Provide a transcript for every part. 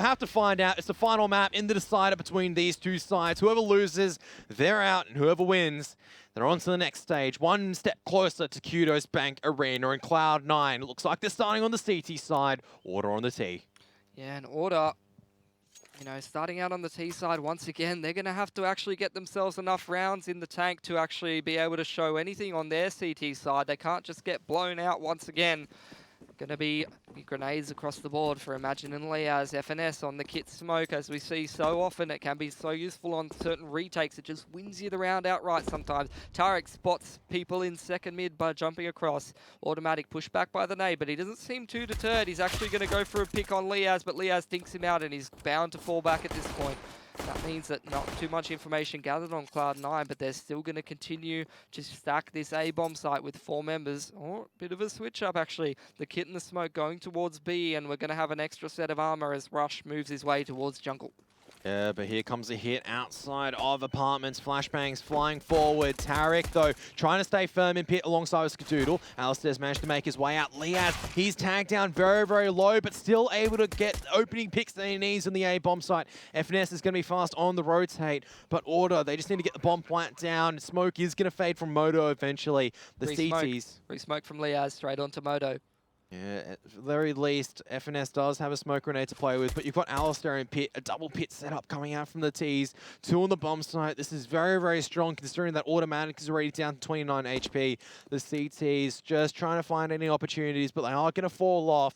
have to find out. It's the final map in the decider between these two sides. Whoever loses, they're out, and whoever wins, they're on to the next stage. One step closer to Kudos Bank Arena and Cloud9. It looks like they're starting on the CT side. Order on the T. Yeah, and Order, you know, starting out on the T side, once again, they're going to have to actually get themselves enough rounds in the tank to actually be able to show anything on their CT side. They can't just get blown out once again. Going to be grenades across the board for Imagine and Liaz. FNS on the kit smoke, as we see so often. It can be so useful on certain retakes. It just wins you the round outright sometimes. Tarek spots people in second mid by jumping across. Automatic pushback by the nade, but he doesn't seem too deterred. He's actually going to go for a pick on Liaz, but Liaz thinks him out and he's bound to fall back at this point. That means that not too much information gathered on Cloud9, but they're still going to continue to stack this A-bomb site with 4 members. Oh, a bit of a switch up actually. The kit and the smoke going towards B, and we're going to have an extra set of armor as Rush moves his way towards jungle. Yeah, but here comes a hit outside of apartments. Flashbangs flying forward. Tarek, though, trying to stay firm in pit alongside with Skadoodle. Alistair's managed to make his way out. Liaz, he's tagged down very, very low, but still able to get opening picks that he needs on the A-bomb site. FNS is going to be fast on the rotate, but Order, they just need to get the bomb plant down. Smoke is going to fade from Moto eventually. The CTs. Free smoke from Liaz straight onto Moto. Yeah, at the very least, FNS does have a smoke grenade to play with, but you've got Alistair in pit, a double pit setup coming out from the Ts, 2 on the bomb site. This is very, very strong considering that Automatic is already down to 29 HP. The CTs just trying to find any opportunities, but they are going to fall off.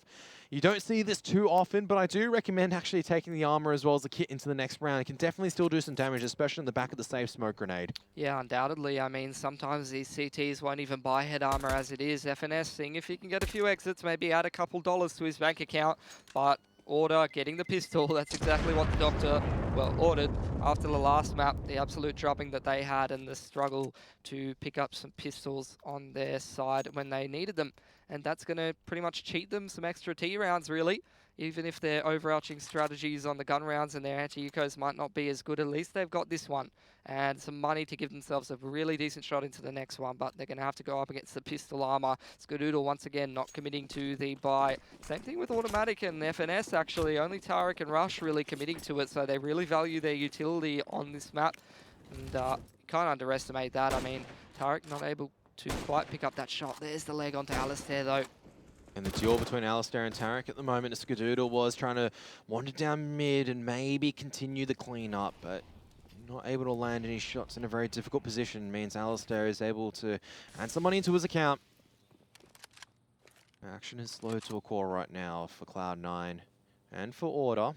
You don't see this too often, but I do recommend actually taking the armor as well as the kit into the next round. It can definitely still do some damage, especially in the back of the safe smoke grenade. Yeah, undoubtedly. I mean, sometimes these CTs won't even buy head armor as it is. FNS seeing if he can get a few exits, maybe add a couple dollars to his bank account, but Order getting the pistol. That's exactly what the doctor, well, ordered after the last map, the absolute dropping that they had and the struggle to pick up some pistols on their side when they needed them. And that's going to pretty much cheat them some extra T rounds, really. Even if their overarching strategies on the gun rounds and their anti-ecos might not be as good, at least they've got this one. And some money to give themselves a really decent shot into the next one, but they're going to have to go up against the pistol armor. Skadoodle once again not committing to the buy. Same thing with Automatic and FNS actually. Only Tarek and Rush really committing to it, so they really value their utility on this map. And can't underestimate that. I mean, Tarek not able to quite pick up that shot. There's the leg onto Alistair though. And the duel between Alistair and Tarek at the moment, Skadoodle was trying to wander down mid and maybe continue the cleanup, but not able to land any shots in a very difficult position. Means Alistair is able to add some money into his account. Action is slow to a core right now for Cloud9 and for Order.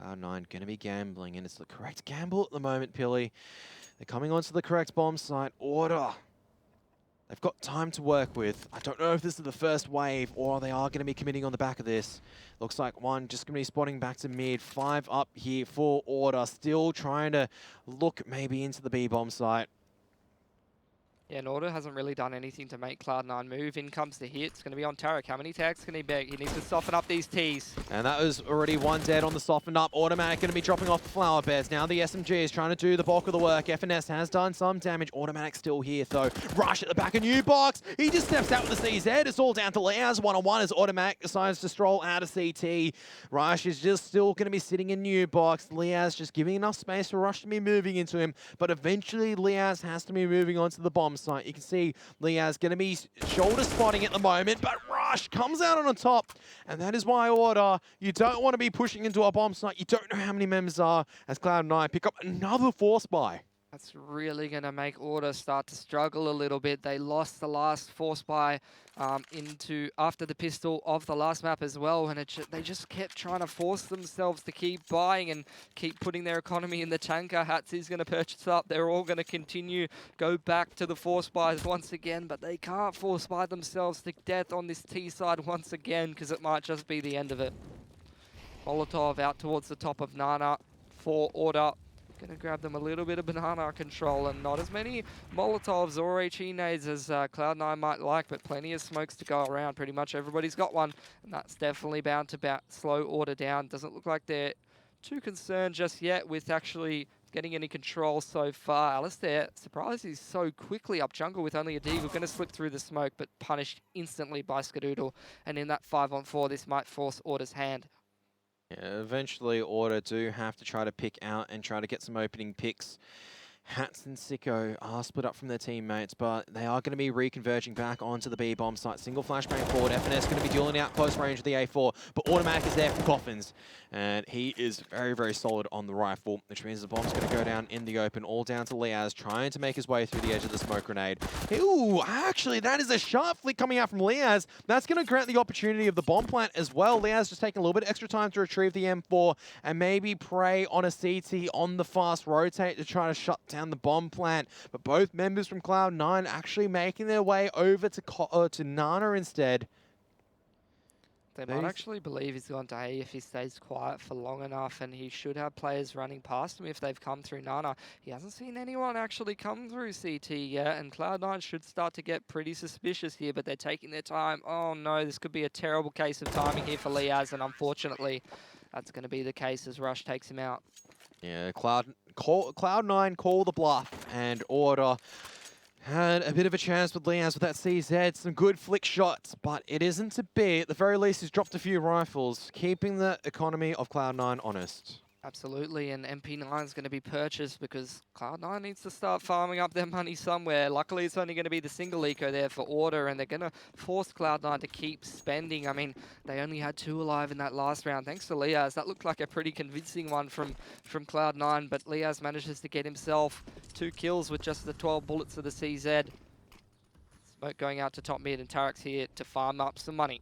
Cloud9 going to be gambling, and it's the correct gamble at the moment, Pilly. They're coming onto the correct bomb site. Order. They've got time to work with. I don't know if this is the first wave or they are going to be committing on the back of this. Looks like one just going to be spotting back to mid. 5 up here for Order. Still trying to look maybe into the B-bomb site. Yeah, and Order hasn't really done anything to make Cloud9 move. In comes the hit. It's going to be on Tarek. How many tags can he beg? He needs to soften up these Ts. And that was already one dead on the softened up. Automatic going to be dropping off the flower beds. Now the SMG is trying to do the bulk of the work. FNS has done some damage. Automatic still here though. Rush at the back of new box. He just steps out with the CZ. It's all down to Liaz. 1-on-1 as Automatic decides to stroll out of CT. Rush is just still going to be sitting in new box. Liaz just giving enough space for Rush to be moving into him. But eventually Liaz has to be moving onto the bomb site. You can see Liaz going to be shoulder spotting at the moment, but Rush comes out on the top, and that is why Order, you don't want to be pushing into a bomb site. You don't know how many members are, as Cloud9 pick up another force buy. That's really going to make Order start to struggle a little bit. They lost the last force buy after the pistol of the last map as well, and they just kept trying to force themselves to keep buying and keep putting their economy in the tanker. Hats is going to purchase up. They're all going to continue, go back to the force buys once again, but they can't force buy themselves to death on this T side once again because it might just be the end of it. Molotov out towards the top of Nana for Order. Going to grab them a little bit of banana control and not as many Molotovs or HE nades as Cloud9 might like, but plenty of smokes to go around. Pretty much everybody's got one, and that's definitely bound to slow Order down. Doesn't look like they're too concerned just yet with actually getting any control so far. Alistair, surprised he's so quickly up jungle with only a Deagle. Going to slip through the smoke, but punished instantly by Skadoodle. And in that 5-on-4, this might force Order's hand. Yeah, eventually, Order do have to try to pick out and try to get some opening picks. Hats and Sicko are split up from their teammates, but they are going to be reconverging back onto the B-bomb site. Single flashbang forward. FNS going to be dealing out close range with the A4, but Automatic is there from Coffins. And he is very, very solid on the rifle, which means the bomb's going to go down in the open, all down to Liaz, trying to make his way through the edge of the smoke grenade. Ooh, actually, that is a sharp flick coming out from Liaz. That's going to grant the opportunity of the bomb plant as well. Liaz just taking a little bit extra time to retrieve the M4 and maybe prey on a CT on the fast rotate to try to shut down the bomb plant. But both members from Cloud9 actually making their way over to Nana instead. They might actually believe he's gone to A if he stays quiet for long enough, and he should have players running past him if they've come through Nana. He hasn't seen anyone actually come through CT yet, and Cloud9 should start to get pretty suspicious here, but they're taking their time. Oh no, this could be a terrible case of timing here for Liaz, and unfortunately, that's going to be the case as Rush takes him out. Yeah, Cloud9 call the bluff, and Order had a bit of a chance with Liaz with that CZ, some good flick shots, but it isn't to be. At the very least, he's dropped a few rifles, keeping the economy of Cloud9 honest. Absolutely, and MP9 is going to be purchased because Cloud9 needs to start farming up their money somewhere. Luckily, it's only going to be the single eco there for Order, and they're going to force Cloud9 to keep spending. I mean, they only had 2 alive in that last round, thanks to Liaz. That looked like a pretty convincing one from Cloud9, but Liaz manages to get himself 2 kills with just the 12 bullets of the CZ. Smoke going out to top mid, and Tarek's here to farm up some money.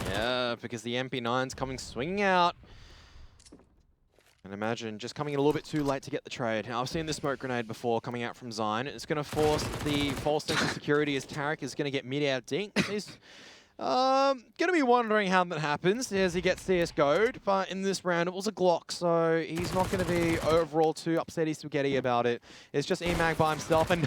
Yeah, because the MP9's coming swinging out. And imagine just coming in a little bit too late to get the trade. Now, I've seen the smoke grenade before coming out from Zyne. It's going to force the false sense of security as Tarek is going to get mid-out dinked. He's going to be wondering how that happens as he gets CSGO'd. But in this round, it was a Glock, so he's not going to be overall too upsetty spaghetti about it. It's just Emag by himself and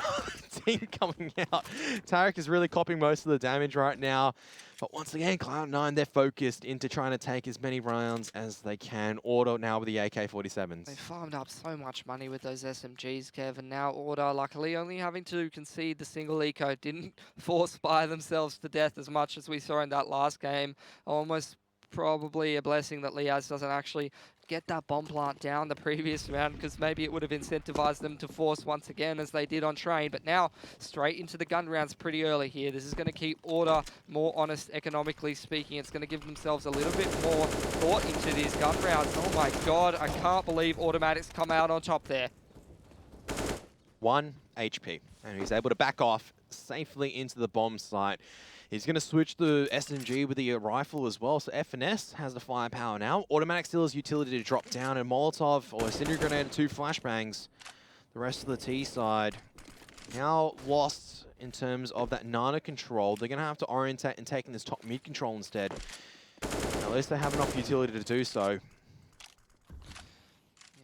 team coming out. Tarek is really copying most of the damage right now. But once again, Cloud9, they're focused into trying to take as many rounds as they can. Order now with the AK-47s. They farmed up so much money with those SMGs, Kev, and now Order, luckily, only having to concede the single eco, didn't force by themselves to death as much as we saw in that last game. Almost probably a blessing that Liaz doesn't actually get that bomb plant down the previous round, because maybe it would have incentivized them to force once again as they did on Train. But now straight into the gun rounds pretty early here. This is going to keep Order more honest economically speaking. It's going to give themselves a little bit more thought into these gun rounds. Oh my god, I can't believe Automatics come out on top there. 1 HP, and he's able to back off safely into the bomb site. He's going to switch the SMG with the rifle as well, so FNS has the firepower now. Automatic still has utility to drop down, and Molotov or Incendiary Grenade and 2 flashbangs. The rest of the T side now lost in terms of that Nana control. They're going to have to orientate and taking this top mid control instead. At least they have enough utility to do so.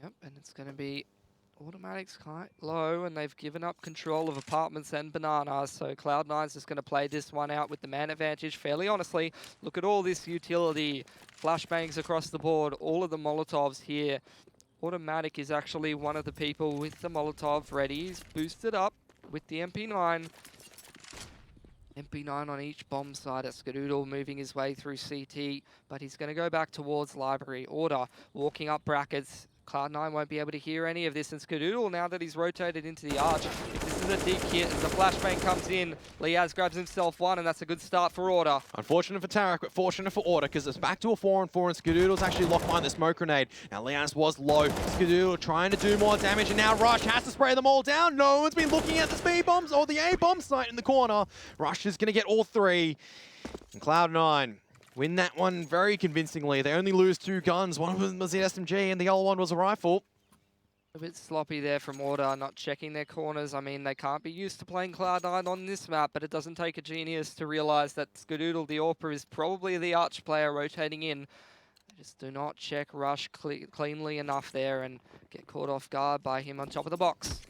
Yep, and it's going to be Automatics quite low, and they've given up control of apartments and bananas, so Cloud9's just going to play this one out with the man advantage fairly honestly. Look at all this utility, flashbangs across the board, all of the Molotovs here. Automatic is actually one of the people with the Molotov ready. He's boosted up with the MP9. MP9 on each bomb side at Skadoodle, moving his way through CT, but he's going to go back towards Library. Order walking up brackets. Cloud9 won't be able to hear any of this, and Skadoodle, now that he's rotated into the arch, if this is a deep hit as the flashbang comes in, Liaz grabs himself one, and that's a good start for Order. Unfortunate for Tarek, but fortunate for Order, because it's back to a 4-on-4, and Skadoodle's actually locked behind the smoke grenade. Now Liaz was low. Skadoodle trying to do more damage, and now Rush has to spray them all down. No one's been looking at the speed bombs or the A-bomb site in the corner. Rush is going to get all 3. And Cloud9 win that one very convincingly. They only lose 2 guns. One of them was the SMG and the other one was a rifle. A bit sloppy there from Order, not checking their corners. I mean, they can't be used to playing Cloud9 on this map, but it doesn't take a genius to realize that Skadoodle, the AWPer, is probably the arch player rotating in. They just do not check Rush cleanly enough there and get caught off guard by him on top of the box.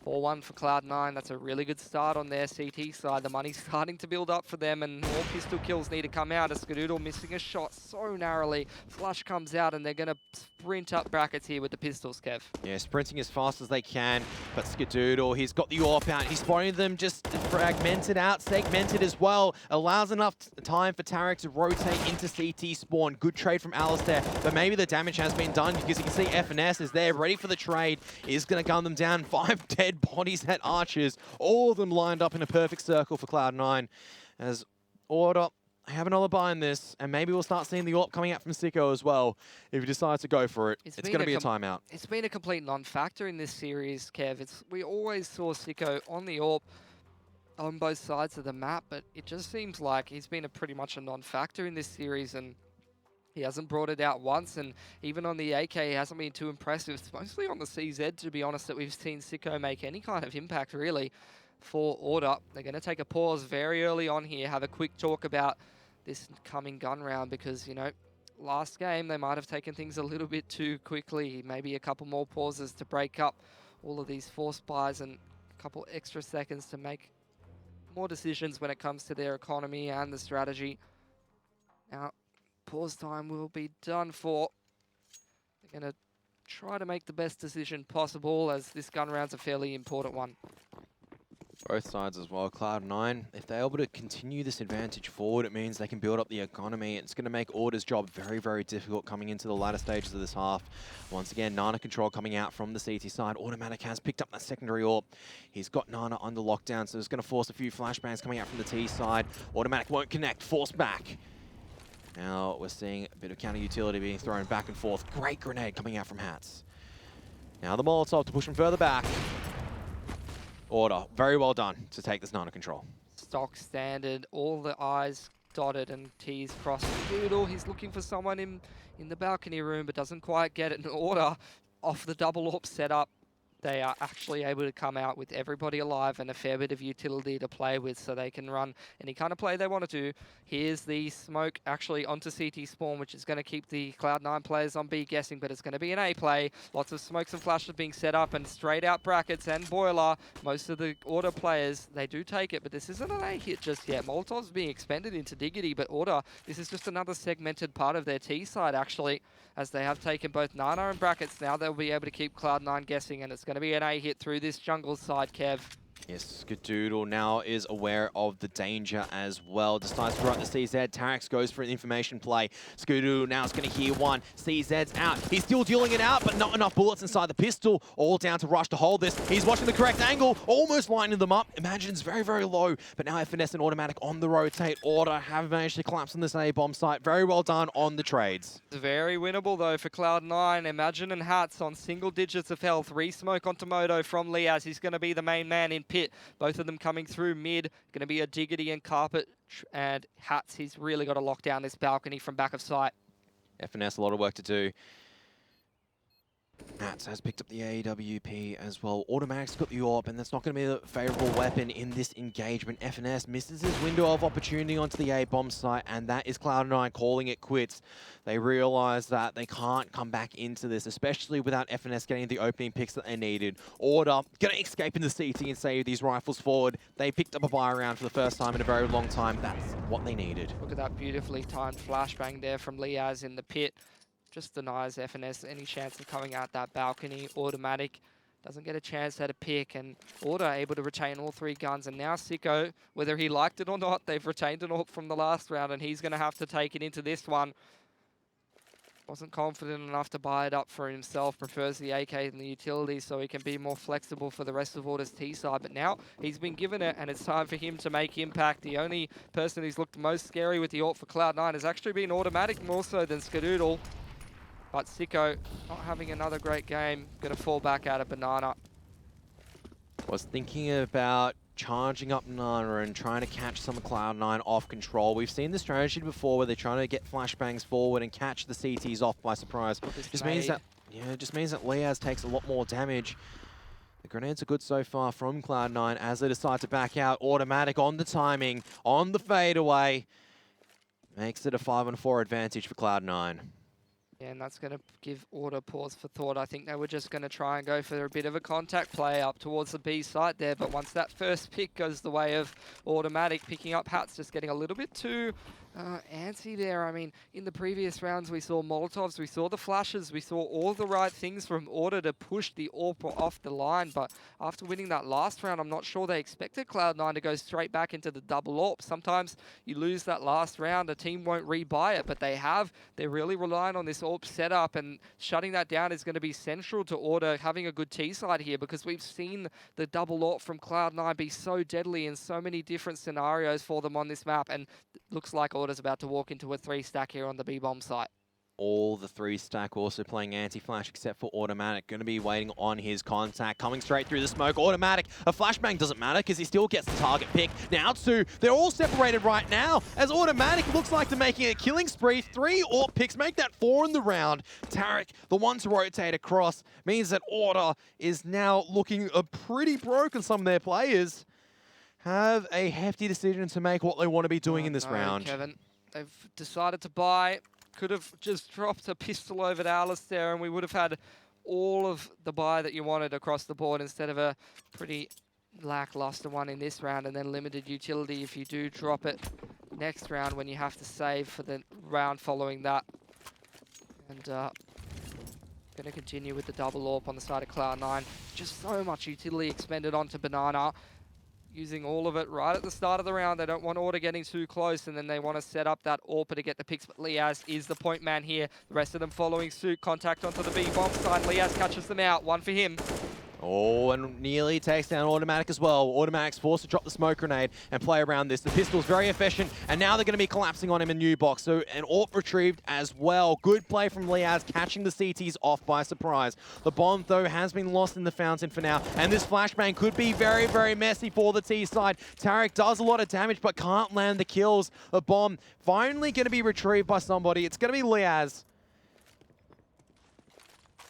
4-1 for Cloud9. That's a really good start on their CT side. The money's starting to build up for them, and more pistol kills need to come out. Skadoodle missing a shot so narrowly. Flush comes out, and they're going to sprint up brackets here with the pistols, Kev. Yeah, sprinting as fast as they can, but Skadoodle, he's got the AWP out. He's spotting them just fragmented out, segmented as well. Allows enough time for Tarek to rotate into CT spawn. Good trade from Alistair, but maybe the damage has been done because you can see FNS is there, ready for the trade. Is going to gun them down. 5 dead bodies at Archers. All of them lined up in a perfect circle for Cloud9. As Order, I have another buy in this, and maybe we'll start seeing the AWP coming out from Sicko as well. If he decides to go for it, it's going to be a timeout. It's been a complete non-factor in this series, Kev. We always saw Sicko on the AWP on both sides of the map, but it just seems like he's been pretty much a non-factor in this series, and he hasn't brought it out once, and even on the AK, he hasn't been too impressive. It's mostly on the CZ, to be honest, that we've seen Sicko make any kind of impact, really, for Order. They're going to take a pause very early on here, have a quick talk about this coming gun round, because, you know, last game, they might have taken things a little bit too quickly. Maybe a couple more pauses to break up all of these force buys and a couple extra seconds to make more decisions when it comes to their economy and the strategy. Now, pause time will be done for. They're going to try to make the best decision possible, as this gun round's a fairly important one. Both sides as well. Cloud9, if they're able to continue this advantage forward, it means they can build up the economy. It's going to make Order's job very, very difficult coming into the latter stages of this half. Once again, Nana control coming out from the CT side. Automatic has picked up that secondary AWP. He's got Nana under lockdown, so it's going to force a few flashbangs coming out from the T side. Automatic won't connect, force back. Now we're seeing a bit of counter utility being thrown back and forth. Great grenade coming out from Hats. Now the Molotov to push him further back. Order, very well done to take this Nana control. Stock standard, all the I's dotted and T's crossed. Doodle, he's looking for someone in the balcony room, but doesn't quite get it. In Order, off the double AWP setup, they are actually able to come out with everybody alive and a fair bit of utility to play with, so they can run any kind of play they want to do. Here's the smoke actually onto CT spawn, which is going to keep the Cloud9 players on B guessing, but it's going to be an A play. Lots of smokes and flashes being set up, and straight out brackets and boiler. Most of the Order players, they do take it, but this isn't an A hit just yet. Molotov's being expended into Diggity, but Order, this is just another segmented part of their T side actually, as they have taken both Nana and brackets. Now they'll be able to keep Cloud9 guessing, and it's going to be an A hit through this jungle side, Kev. Yes, Skadoodle now is aware of the danger as well. Decides to run the CZ. Tarax goes for an information play. Skadoodle now is going to hear one. CZ's out. He's still dealing it out, but not enough bullets inside the pistol. All down to Rush to hold this. He's watching the correct angle, almost lining them up. Imagine's very, very low, but now FNS and Automatic on the rotate. Order have managed to collapse on this A-bomb site. Very well done on the trades. It's very winnable though for Cloud9. Imagine and Hats on single digits of health. Re-smoke onto Moto from Liaz. He's going to be the main man in pit. Both of them coming through mid. Going to be a Diggity and Carpet, and Hats. He's really got to lock down this balcony from back of sight. FNS, a lot of work to do. Hats has picked up the AWP as well. Automatic's got the AWP, and that's not going to be a favourable weapon in this engagement. FNS misses his window of opportunity onto the A-bomb site, and that is Cloud9 calling it quits. They realise that they can't come back into this, especially without FNS getting the opening picks that they needed. Order going to escape in the CT and save these rifles forward. They picked up a buy round for the first time in a very long time. That's what they needed. Look at that beautifully timed flashbang there from Liaz in the pit. Just denies FNS any chance of coming out that balcony. Automatic doesn't get a chance at a pick, and Order able to retain all 3 guns. And now Sicko, whether he liked it or not, they've retained an AWP from the last round, and he's going to have to take it into this one. Wasn't confident enough to buy it up for himself. Prefers the AK and the utility so he can be more flexible for the rest of Order's T side. But now he's been given it, and it's time for him to make impact. The only person who's looked most scary with the AWP for Cloud9 has actually been Automatic, more so than Skadoodle. But Sicko not having another great game, going to fall back out of Banana. Was thinking about charging up Nana and trying to catch some of Cloud9 off control. We've seen the strategy before where they're trying to get flashbangs forward and catch the CTs off by surprise. Just means that Liaz takes a lot more damage. The grenades are good so far from Cloud9 as they decide to back out. Automatic on the timing, on the fadeaway. Makes it a 5-on-4 advantage for Cloud9. Yeah, and that's going to give Order pause for thought. I think they were just going to try and go for a bit of a contact play up towards the B site there, but once that first pick goes the way of Automatic, picking up Hats just getting a little bit too antsy there. I mean, in the previous rounds we saw Molotovs, we saw the flashes, we saw all the right things from Order to push the AWP off the line, but after winning that last round, I'm not sure they expected Cloud9 to go straight back into the double AWP. Sometimes you lose that last round, a team won't rebuy it, but they have. They're really relying on this AWP setup, and shutting that down is going to be central to Order having a good T-side here, because we've seen the double AWP from Cloud9 be so deadly in so many different scenarios for them on this map, and looks like Order's about to walk into a 3-stack here on the B-bomb site. All the 3-stack also playing anti-flash except for Automatic. Going to be waiting on his contact. Coming straight through the smoke. Automatic. A flashbang doesn't matter because he still gets the target pick. Now two. They're all separated right now as Automatic looks like they're making a killing spree. 3 AWP picks. Make that 4 in the round. Tarek, the one to rotate across, means that Order is now looking pretty broke, and some of their players have a hefty decision to make what they want to be doing in this round. Kevin, they've decided to buy. Could have just dropped a pistol over to Alistair and we would have had all of the buy that you wanted across the board instead of a pretty lackluster one in this round, and then limited utility if you do drop it next round when you have to save for the round following that. And going to continue with the double AWP on the side of Cloud9. Just so much utility expended onto Banana. Using all of it right at the start of the round. They don't want Order getting too close, and then they want to set up that AWP to get the picks, but Liaz is the point man here. The rest of them following suit. Contact onto the B-bomb side. Liaz catches them out. One for him. Oh, and nearly takes down Automatic as well. Automatic's forced to drop the smoke grenade and play around this. The pistol's very efficient, and now they're going to be collapsing on him in new box. So an AWP retrieved as well. Good play from Liaz, catching the CTs off by surprise. The bomb, though, has been lost in the fountain for now, and this flashbang could be very, very messy for the T side. Tarek does a lot of damage, but can't land the kills. The bomb finally going to be retrieved by somebody. It's going to be Liaz.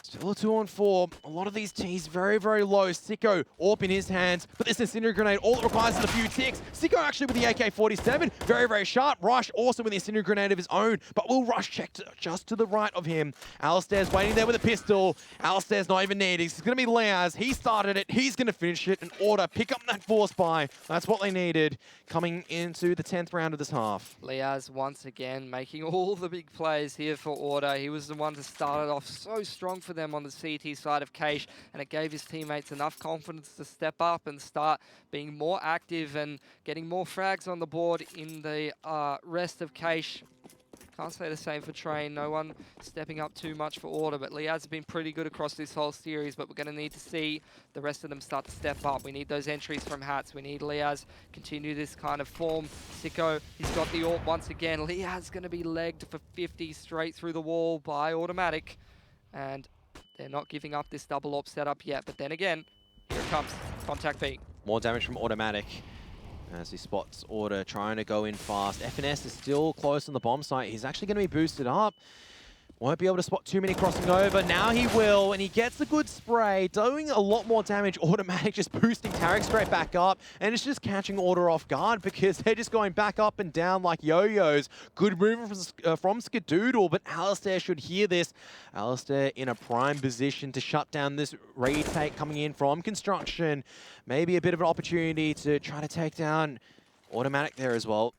Still a 2-on-4. A lot of these T's very, very low. Sicko, AWP in his hands, but this incendiary grenade, all it requires is a few ticks. Sicko actually with the AK-47, very, very sharp. Rush also with the incendiary grenade of his own, but will Rush check just to the right of him. Alistair's waiting there with a pistol. Alistair's not even needed. It's going to be Liaz. He started it. He's going to finish it. And Order, pick up that force buy. That's what they needed coming into the 10th round of this half. Liaz once again making all the big plays here for Order. He was the one to start it off so strong for them on the CT side of Keish, and it gave his teammates enough confidence to step up and start being more active and getting more frags on the board in the rest of Keish. Can't say the same for Train. No one stepping up too much for Order, but Liaz has been pretty good across this whole series, but we're going to need to see the rest of them start to step up. We need those entries from Hats. We need Liaz continue this kind of form. Sicko, he's got the AWP once again. Liaz going to be legged for 50 straight through the wall by Automatic, and they're not giving up this double AWP setup yet, but then again, here it comes. Contact B. More damage from Automatic as he spots Order trying to go in fast. FNS is still close on the bomb site. He's actually going to be boosted up. Won't be able to spot too many crossing over. Now he will, and he gets a good spray, doing a lot more damage. Automatic just boosting Tarek straight back up, and it's just catching Order off guard because they're just going back up and down like yo-yos. Good movement from Skadoodle, but Alistair should hear this. Alistair in a prime position to shut down this retake coming in from Construction. Maybe a bit of an opportunity to try to take down Automatic there as well.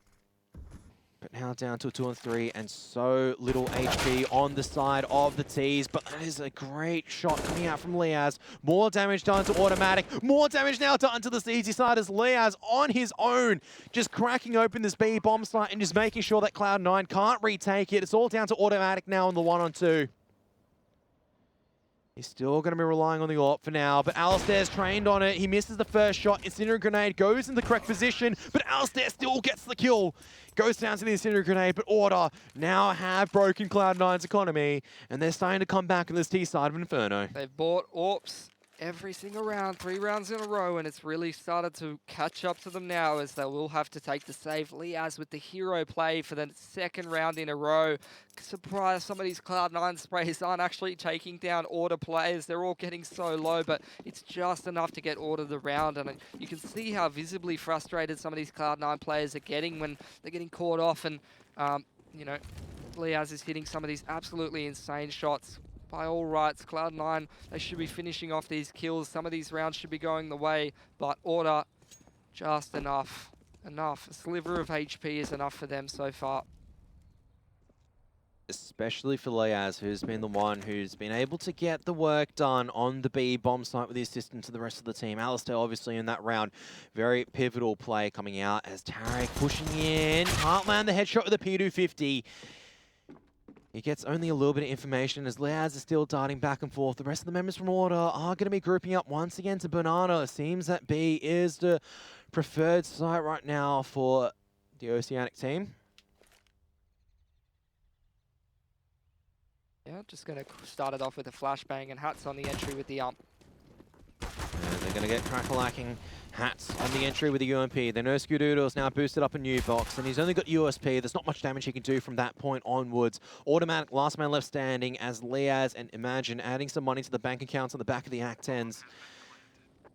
But now down to a 2-on-3 and so little HP on the side of the T's. But that is a great shot coming out from Liaz. More damage done to Automatic. More damage now done to the CT side as Liaz on his own. Just cracking open this B bomb site and just making sure that Cloud9 can't retake it. It's all down to Automatic now on the 1-on-2. He's still going to be relying on the AWP for now, but Alistair's trained on it. He misses the first shot. Incendiary grenade goes in the correct position, but Alistair still gets the kill. Goes down to the incendiary grenade, but Order now have broken Cloud9's economy, and they're starting to come back on this T side of Inferno. They've bought AWPs every single round, 3 rounds in a row, and it's really started to catch up to them now as they will have to take the save. Liaz with the hero play for the 2nd round in a row. Surprised some of these Cloud9 sprays aren't actually taking down Order players. They're all getting so low, but it's just enough to get Order the round, and you can see how visibly frustrated some of these Cloud9 players are getting when they're getting caught off and, you know, Liaz is hitting some of these absolutely insane shots. By all rights, Cloud9, they should be finishing off these kills. Some of these rounds should be going the way, but Order, just enough. Enough. A sliver of HP is enough for them so far. Especially for Liaz, who's been the one who's been able to get the work done on the B bomb site with the assistance of the rest of the team. Alistair obviously in that round. Very pivotal play coming out as Tarek pushing in. Can't land the headshot with a P250. He gets only a little bit of information as Liaz is still darting back and forth. The rest of the members from Order are going to be grouping up once again to Banana. It seems that B is the preferred site right now for the Oceanic team. Yeah, just going to start it off with a flashbang and Hats on the entry with the ump. And they're going to get crack-a-lacking Hats on the entry with the UMP. They know Skadoodle's now boosted up a new box, and he's only got USP. There's not much damage he can do from that point onwards. Automatic last man left standing as Liaz and Imagine adding some money to the bank accounts on the back of the Act 10s.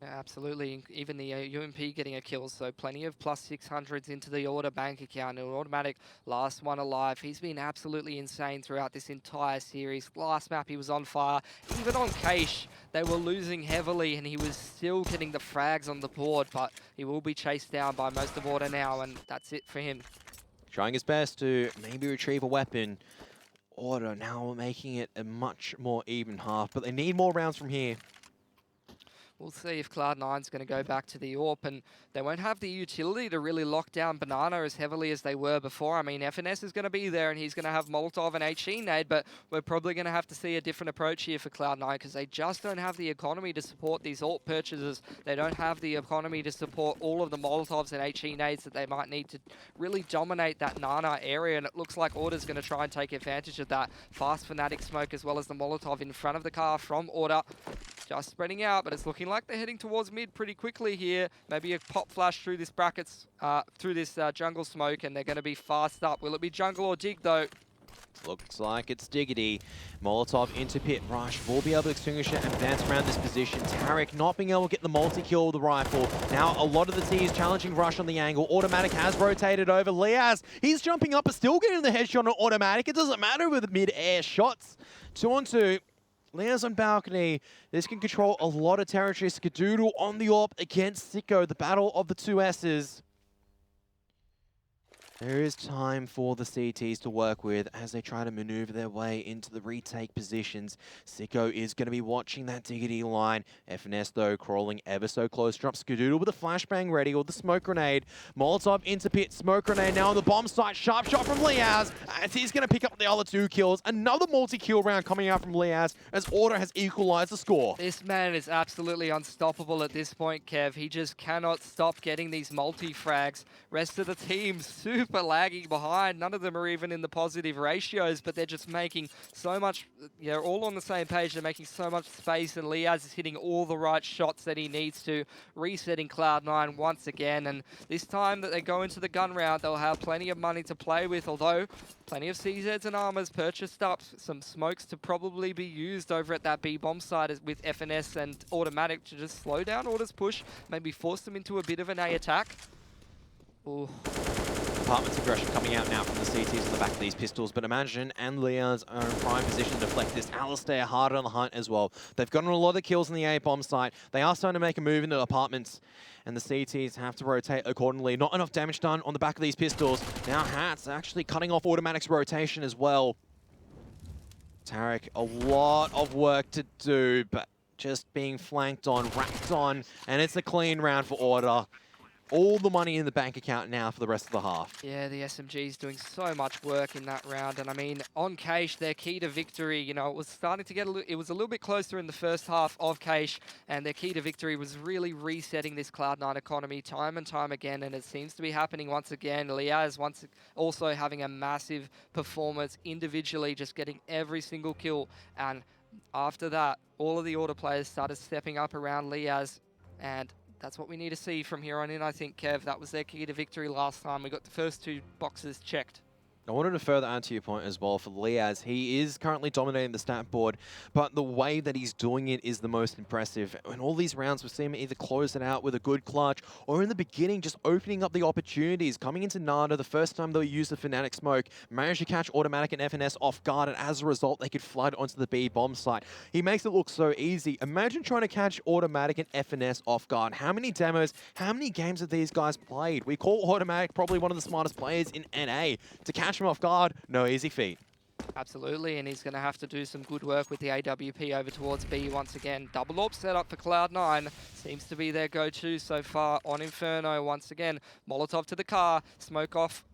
Yeah, absolutely. Even the UMP getting a kill, so plenty of plus 600s into the Order bank account. An Automatic last one alive. He's been absolutely insane throughout this entire series. Last map he was on fire. Even on Cache, they were losing heavily and he was still getting the frags on the board, but he will be chased down by most of Order now, and that's it for him. Trying his best to maybe retrieve a weapon. Order now making it a much more even half, but they need more rounds from here. We'll see if Cloud9's going to go back to the AWP, and they won't have the utility to really lock down Banana as heavily as they were before. I mean, FNS is going to be there, and he's going to have Molotov and HE nade, but we're probably going to have to see a different approach here for Cloud9 because they just don't have the economy to support these AWP purchases. They don't have the economy to support all of the Molotovs and HE nades that they might need to really dominate that Nana area, and it looks like Order's going to try and take advantage of that. Fast Fnatic smoke as well as the Molotov in front of the car from Order. Just spreading out, but it's looking like they're heading towards mid pretty quickly here. Maybe a pop flash through this brackets, through this jungle smoke, and they're going to be fast up. Will it be jungle or dig though? Looks like it's Diggity. Molotov into pit. Rush will be able to extinguish it and advance around this position. Tarek not being able to get the multi-kill with the rifle. Now a lot of the T is challenging Rush on the angle. Automatic has rotated over. Liaz, he's jumping up but still getting the headshot on Automatic. It doesn't matter with mid-air shots. 2-on-2. Liaz on balcony. This can control a lot of territory. Skadoodle on the AWP against Sicko. The battle of the two S's. There is time for the CTs to work with as they try to maneuver their way into the retake positions. Sicko is going to be watching that Diggity line. FNS, though, crawling ever so close. Drops Skadoodle with a flashbang ready, or the smoke grenade. Molotov into pit. Smoke grenade now on the bomb site. Sharp shot from Liaz as he's going to pick up the other two kills. Another multi-kill round coming out from Liaz as Order has equalized the score. This man is absolutely unstoppable at this point, Kev. He just cannot stop getting these multi-frags. Rest of the team super lagging behind. None of them are even in the positive ratios, but they're just making so much, you know, all on the same page. They're making so much space, and Liaz is hitting all the right shots that he needs to, resetting Cloud9 once again. And this time that they go into the gun round, they'll have plenty of money to play with, although plenty of CZs and armors purchased up. Some smokes to probably be used over at that B bomb site with FNS and Automatic to just slow down Order's push, maybe force them into a bit of an A attack. Ooh. Apartment's aggression coming out now from the CTs on the back of these pistols, but Imagine and Liaz are in prime position to deflect this. Alistair hard on the hunt as well. They've gotten a lot of kills on the A bomb site. They are starting to make a move into Apartments, and the CTs have to rotate accordingly. Not enough damage done on the back of these pistols. Now Hats actually cutting off Automatic's rotation as well. Tarek, a lot of work to do, but just being flanked on, racked on, and it's a clean round for Order. All the money in the bank account now for the rest of the half. Yeah, the SMG's doing so much work in that round, and I mean, on Cache, their key to victory, you know, it was starting to get it was a little bit closer in the first half of Cache, and their key to victory was really resetting this Cloud9 economy time and time again, and it seems to be happening once again. Liaz also having a massive performance individually, just getting every single kill, and after that, all of the Order players started stepping up around Liaz, and that's what we need to see from here on in, I think, Kev. That was their key to victory last time. We got the first two boxes checked. I wanted to further add to your point as well for Liaz. He is currently dominating the stat board, but the way that he's doing it is the most impressive. In all these rounds, we've seen him either close it out with a good clutch, or in the beginning, just opening up the opportunities. Coming into Nada, the first time they'll use the Fnatic smoke, managed to catch Automatic and FNS off guard, and as a result, they could flood onto the B bomb site. He makes it look so easy. Imagine trying to catch Automatic and FNS off guard. How many demos, how many games have these guys played? We call Automatic probably one of the smartest players in NA. To catch him off guard, no easy feat. Absolutely, and he's going to have to do some good work with the AWP over towards B once again. Double AWP set up for Cloud9. Seems to be their go-to so far on Inferno once again. Molotov to the car, smoke off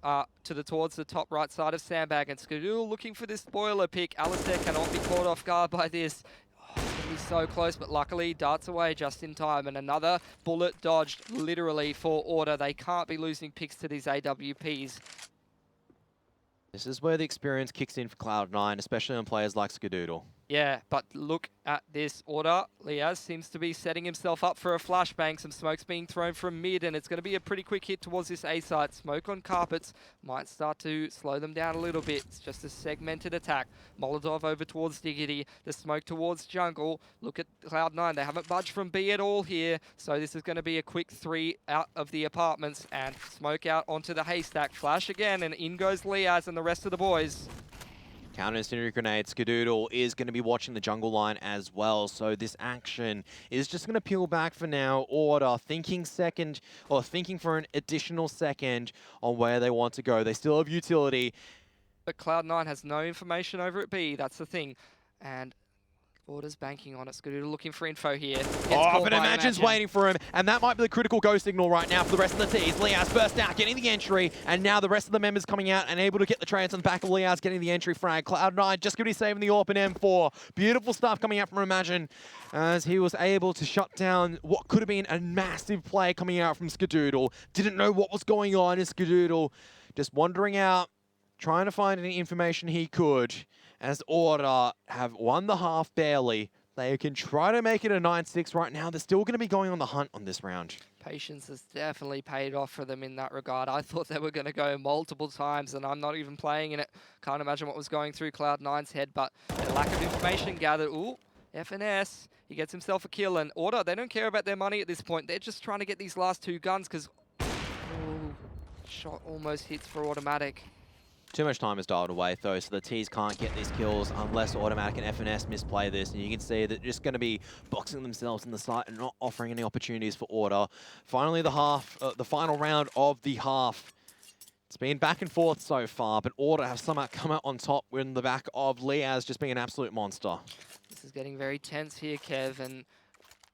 towards the top right side of Sandbag, and Skadoodle looking for this spoiler pick. Alistair cannot be caught off guard by this. Oh, it's going to be so close, but luckily darts away just in time, and another bullet dodged literally for Order. They can't be losing picks to these AWPs. This is where the experience kicks in for Cloud9, especially on players like Skadoodle. Yeah, but look at this Order. Liaz seems to be setting himself up for a flashbang. Some smoke's being thrown from mid, and it's going to be a pretty quick hit towards this A site. Smoke on carpets might start to slow them down a little bit. It's just a segmented attack. Molotov over towards Diggity. The smoke towards jungle. Look at Cloud9. They haven't budged from B at all here, so this is going to be a quick 3 out of the apartments, and smoke out onto the haystack. Flash again, and in goes Liaz and the rest of the boys. Counter incendiary grenade. Skadoodle is going to be watching the jungle line as well, so this action is just going to peel back for now. Order thinking second, or thinking for an additional second on where they want to go. They still have utility. But Cloud9 has no information over at B, that's the thing. And Order's banking on it. Skadoodle looking for info here. But Imagine's waiting for him, and that might be the critical go signal right now for the rest of the T's. Liaz burst out, getting the entry, and now the rest of the members coming out and able to get the trades on the back of Liaz, getting the entry frag. Cloud9 just going to be saving the AWP in M4. Beautiful stuff coming out from Imagine, as he was able to shut down what could have been a massive play coming out from Skadoodle. Didn't know what was going on in Skadoodle, just wandering out, trying to find any information he could, as Order have won the half barely. They can try to make it a 9-6 right now. They're still going to be going on the hunt on this round. Patience has definitely paid off for them in that regard. I thought they were going to go multiple times, and I'm not even playing in it. Can't imagine what was going through Cloud9's head, but the lack of information gathered. Ooh, FNS, he gets himself a kill, and Order, they don't care about their money at this point. They're just trying to get these last 2 guns, because shot almost hits for Automatic. Too much time is dialed away though, so the T's can't get these kills unless Automatic and FNS misplay this, and you can see that they're just going to be boxing themselves in the site and not offering any opportunities for Order. Finally, the final round of the half. It's been back and forth so far, but Order have somehow come out on top in the back of Liaz just being an absolute monster. This is getting very tense here, Kev, and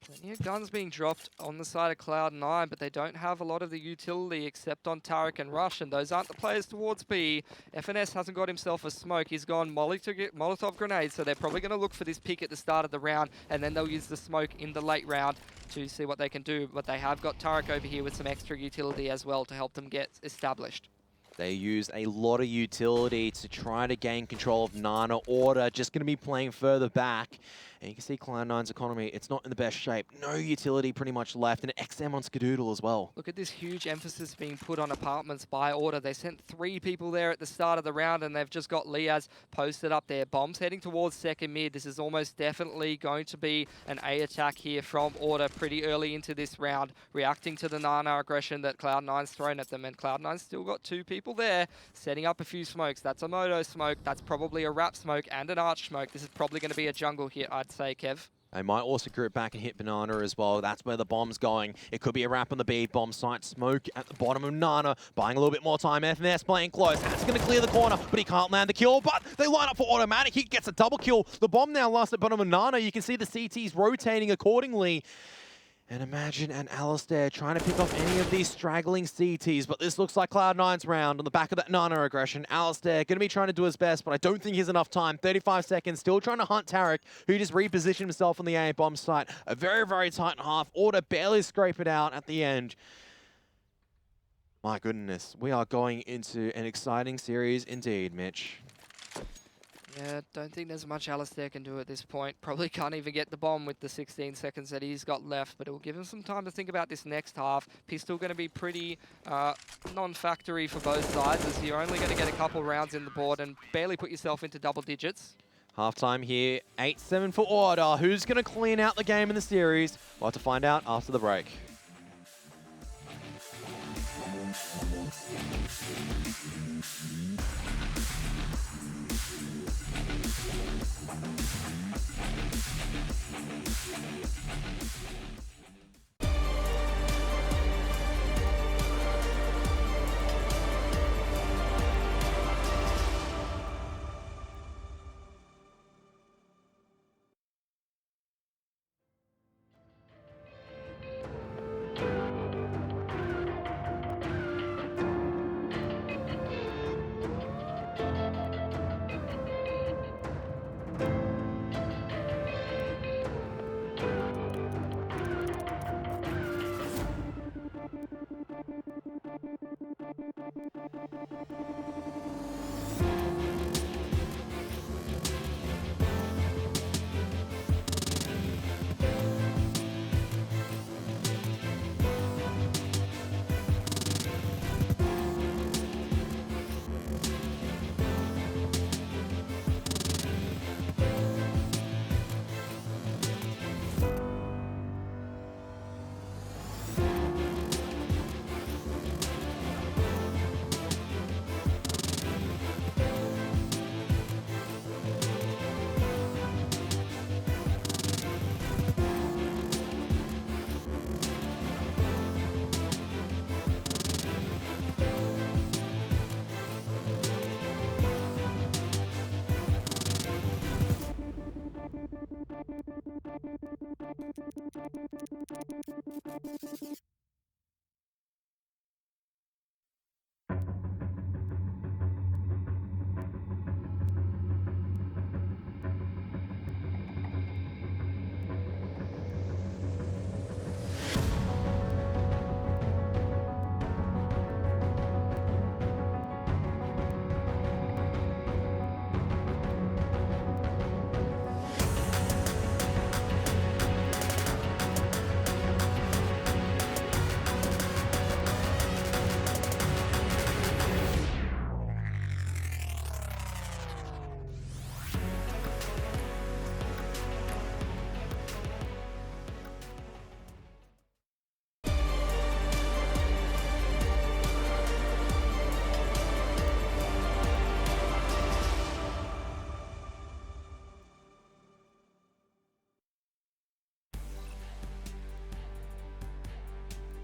plenty of guns being dropped on the side of Cloud9, but they don't have a lot of the utility except on Taric and Rush, and those aren't the players towards B. FNS hasn't got himself a smoke. He's gone Molotov grenade, so they're probably going to look for this pick at the start of the round, and then they'll use the smoke in the late round to see what they can do. But they have got Taric over here with some extra utility as well to help them get established. They use a lot of utility to try to gain control of Nana. Order just going to be playing further back. And you can see Cloud9's economy, it's not in the best shape. No utility pretty much left, and XM on Skadoodle as well. Look at this huge emphasis being put on apartments by Order. They sent 3 people there at the start of the round, and they've just got Liaz posted up there. Bombs heading towards second mid. This is almost definitely going to be an A attack here from Order pretty early into this round, reacting to the Nana aggression that Cloud9's thrown at them. And Cloud9's still got 2 people there, setting up a few smokes. That's a Moto smoke, that's probably a Wrap smoke, and an Arch smoke. This is probably going to be a jungle here, I'd say, Kev. They might also group back and hit Banana as well. That's where the bomb's going. It could be a Wrap on the B bomb site. Smoke at the bottom of Nana, buying a little bit more time. FNS playing close. That's going to clear the corner, but he can't land the kill. But they line up for Automatic. He gets a double kill. The bomb now lasts at bottom of Nana. You can see the CTs rotating accordingly. And Imagine and Alistair trying to pick off any of these straggling CTs, but this looks like Cloud9's round on the back of that Nana aggression. Alistair going to be trying to do his best, but I don't think he has enough time. 35 seconds, still trying to hunt Taric, who just repositioned himself on the A bomb site. A very, very tight half. Order barely scrape it out at the end. My goodness, we are going into an exciting series indeed, Mitch. Yeah, don't think there's much Alistair can do at this point. Probably can't even get the bomb with the 16 seconds that he's got left, but it will give him some time to think about this next half. Pistol going to be pretty non-factory for both sides, as you're only going to get a couple rounds in the board and barely put yourself into double digits. Halftime here, 8-7 for Order. Who's going to clean out the game in the series? We'll have to find out after the break.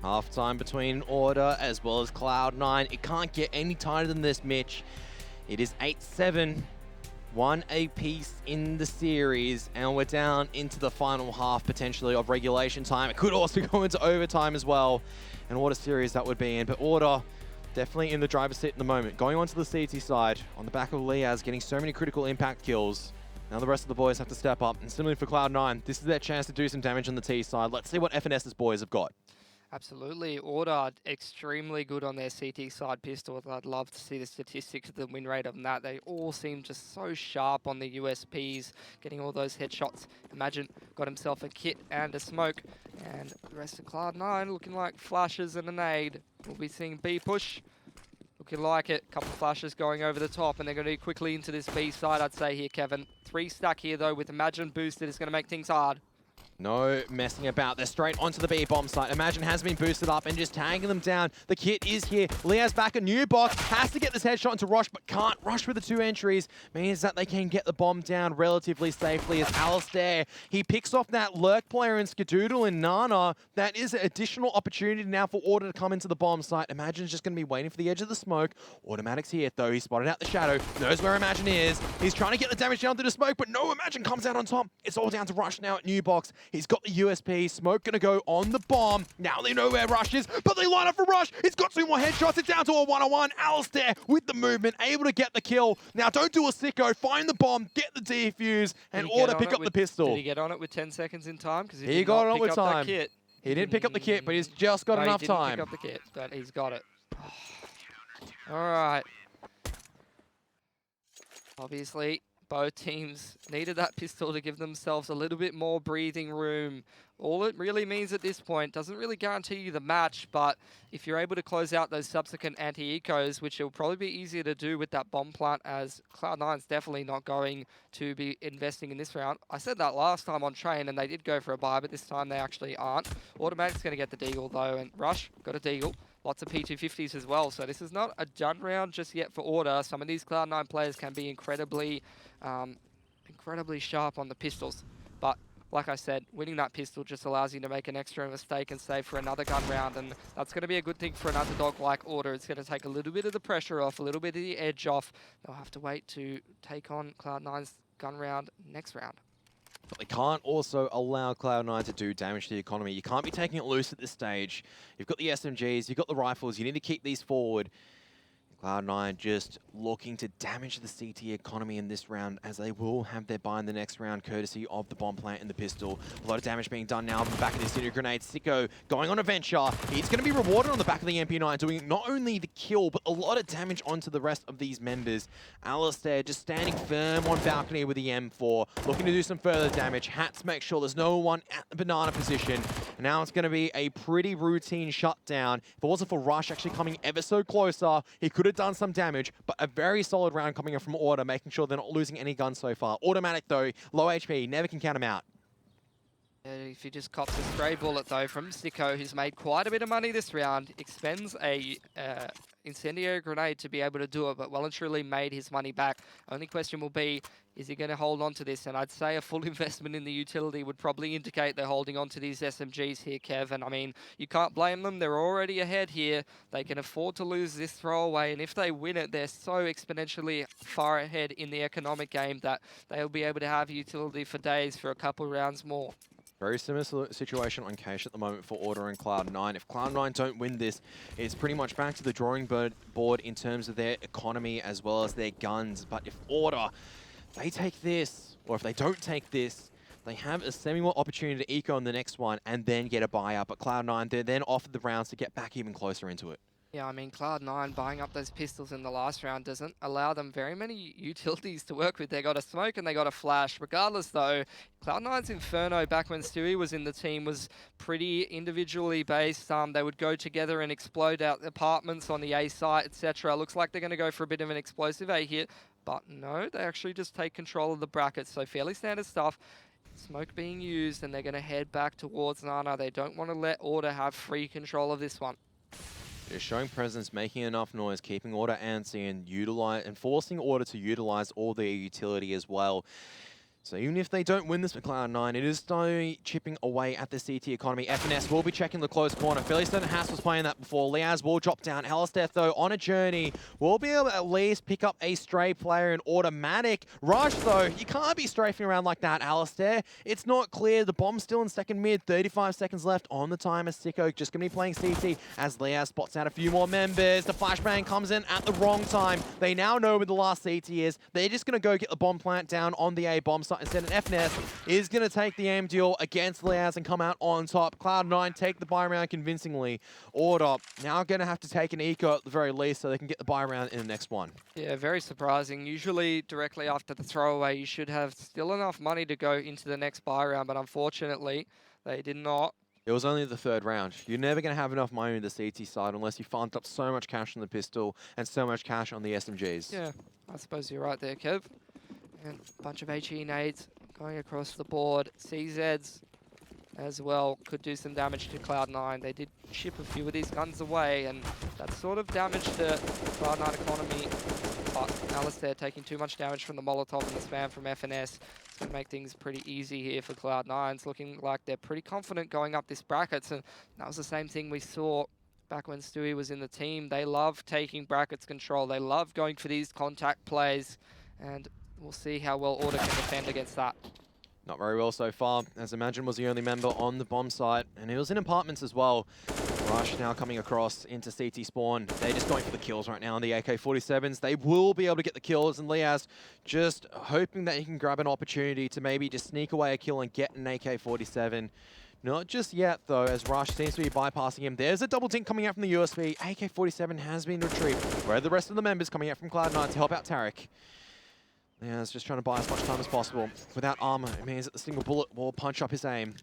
Halftime between Order as well as Cloud9. It can't get any tighter than this, Mitch. It is 8-7, 1 apiece in the series, and we're down into the final half potentially of regulation time. It could also go into overtime as well, and what a series that would be in. But Order definitely in the driver's seat at the moment. Going on to the CT side, on the back of Liaz, getting so many critical impact kills. Now the rest of the boys have to step up, and similarly for Cloud9, this is their chance to do some damage on the T side. Let's see what FNS's boys have got. Absolutely. Order extremely good on their CT side pistol. I'd love to see the statistics of the win rate on that. They all seem just so sharp on the USPs, getting all those headshots. Imagine got himself a kit and a smoke. And the rest of Cloud9 looking like flashes and a nade. We'll be seeing B push. Looking like it. Couple flashes going over the top, and they're going to go quickly into this B side, I'd say here, Kevin. 3 stack here, though, with Imagine boosted. It's going to make things hard. No messing about. They're straight onto the B bomb site. Imagine has been boosted up and just tagging them down. The kit is here. Leah's back a new box. Has to get this headshot into Rush, but can't rush with the 2 entries. Means that they can get the bomb down relatively safely as Alistair. He picks off that lurk player in Skadoodle and Nana. That is an additional opportunity now for Order to come into the bomb site. Imagine's just going to be waiting for the edge of the smoke. Automatic's here, though. He spotted out the shadow. Knows where Imagine is. He's trying to get the damage down through the smoke, but no, Imagine comes out on top. It's all down to Rush now at new box. He's got the USP. Smoke gonna go on the bomb. Now they know where Rush is, but they line up for Rush. He's got 2 more headshots. It's down to a 1-on-1. Alistair with the movement, able to get the kill. Now don't do a sicko. Find the bomb, get the defuse, and Order pick up the pistol. Did he get on it with 10 seconds in time? Because he got on it with time. He didn't pick up the kit, but he's just got enough time. He didn't pick up the kit, but he's got it. All right. Obviously, both teams needed that pistol to give themselves a little bit more breathing room. All it really means at this point, doesn't really guarantee you the match, but if you're able to close out those subsequent anti-ecos, which will probably be easier to do with that bomb plant, as Cloud9's definitely not going to be investing in this round. I said that last time on Train, and they did go for a buy, but this time they actually aren't. Automatic's going to get the deagle though, and Rush got a deagle. Lots of P250s as well, so this is not a done round just yet for Order. Some of these Cloud9 players can be incredibly sharp on the pistols, but like I said, winning that pistol just allows you to make an extra mistake and save for another gun round, and that's going to be a good thing for an underdog like Order. It's going to take a little bit of the pressure off, a little bit of the edge off. They'll have to wait to take on Cloud9's gun round next round. But they can't also allow Cloud9 to do damage to the economy. You can't be taking it loose at this stage. You've got the SMGs, you've got the rifles, you need to keep these forward. Cloud9 just looking to damage the CT economy in this round, as they will have their buy in the next round, courtesy of the bomb plant and the pistol. A lot of damage being done now on the back of this incendiary grenade. Sicko going on a venture. He's going to be rewarded on the back of the MP9, doing not only the kill, but a lot of damage onto the rest of these members. Alistair just standing firm on balcony with the M4, looking to do some further damage. Hats make sure there's no one at the banana position. And now it's going to be a pretty routine shutdown. If it wasn't for Rush actually coming ever so closer, he could have done some damage, but a very solid round coming in from Order, making sure they're not losing any guns so far. Automatic though, low HP, never can count him out. If he just cops a stray bullet though from Sicko, who's made quite a bit of money this round, expends a incendiary grenade to be able to do it, but well and truly made his money back. Only question will be, is he going to hold on to this? And I'd say a full investment in the utility would probably indicate they're holding on to these SMGs here, Kev. And I mean, you can't blame them. They're already ahead here. They can afford to lose this throwaway. And if they win it, they're so exponentially far ahead in the economic game that they'll be able to have utility for days for a couple rounds more. Very similar situation on Cache at the moment for Order and Cloud9. If Cloud9 don't win this, it's pretty much back to the drawing board in terms of their economy as well as their guns. But if Order, they take this, or if they don't take this, they have a semi-more opportunity to eco in the next one and then get a buyout. But Cloud9, they're then offered the rounds to get back even closer into it. Yeah, I mean, Cloud9 buying up those pistols in the last round doesn't allow them very many utilities to work with. They got a smoke and they got a flash. Regardless, though, Cloud9's Inferno, back when Stewie was in the team, was pretty individually based. They would go together and explode out apartments on the A site, etc. Looks like they're going to go for a bit of an explosive A hit, but no, they actually just take control of the brackets. So fairly standard stuff. Smoke being used, and they're going to head back towards Nana. They don't want to let Order have free control of this one. Just showing presence, making enough noise, keeping Order antsy, and forcing Order to utilize all their utility as well. So even if they don't win this for Cloud9, it is still chipping away at the CT economy. FNS will be checking the close corner. Fairly certain Haas was playing that before. Liaz will drop down. Alistair, though, on a journey, will be able to at least pick up a stray player in Automatic. Rush, though, you can't be strafing around like that, Alistair. It's not clear. The bomb's still in second mid. 35 seconds left on the timer. Sicko just going to be playing CT as Liaz spots out a few more members. The flashbang comes in at the wrong time. They now know where the last CT is. They're just going to go get the bomb plant down on the A bomb site. Instead, an FNS is going to take the aim deal against Liaz and come out on top. Cloud9 take the buy round convincingly. Order now going to have to take an eco at the very least so they can get the buy round in the next one. Yeah, very surprising. Usually directly after the throwaway, you should have still enough money to go into the next buy round, but unfortunately, they did not. It was only the third round. You're never going to have enough money on the CT side unless you farmed up so much cash on the pistol and so much cash on the SMGs. Yeah, I suppose you're right there, Kev. And a bunch of HE nades going across the board. CZs as well could do some damage to Cloud9. They did ship a few of these guns away, and that sort of damaged the Cloud9 economy. But Alistair taking too much damage from the Molotov and the spam from FNS. It's going to make things pretty easy here for Cloud9. It's looking like they're pretty confident going up this brackets, and that was the same thing we saw back when Stewie was in the team. They love taking brackets control. They love going for these contact plays, and we'll see how well Order can defend against that. Not very well so far, as Imagine was the only member on the bomb site, and he was in apartments as well. Rush now coming across into CT spawn. They're just going for the kills right now on the AK-47s. They will be able to get the kills, and Liaz just hoping that he can grab an opportunity to maybe just sneak away a kill and get an AK-47. Not just yet, though, as Rush seems to be bypassing him. There's a double dink coming out from the USB. AK-47 has been retrieved. Where are the rest of the members coming out from Cloud9 to help out Tarek? Yeah, it's just trying to buy as much time as possible. Without armor, it means that the single bullet will punch up his aim.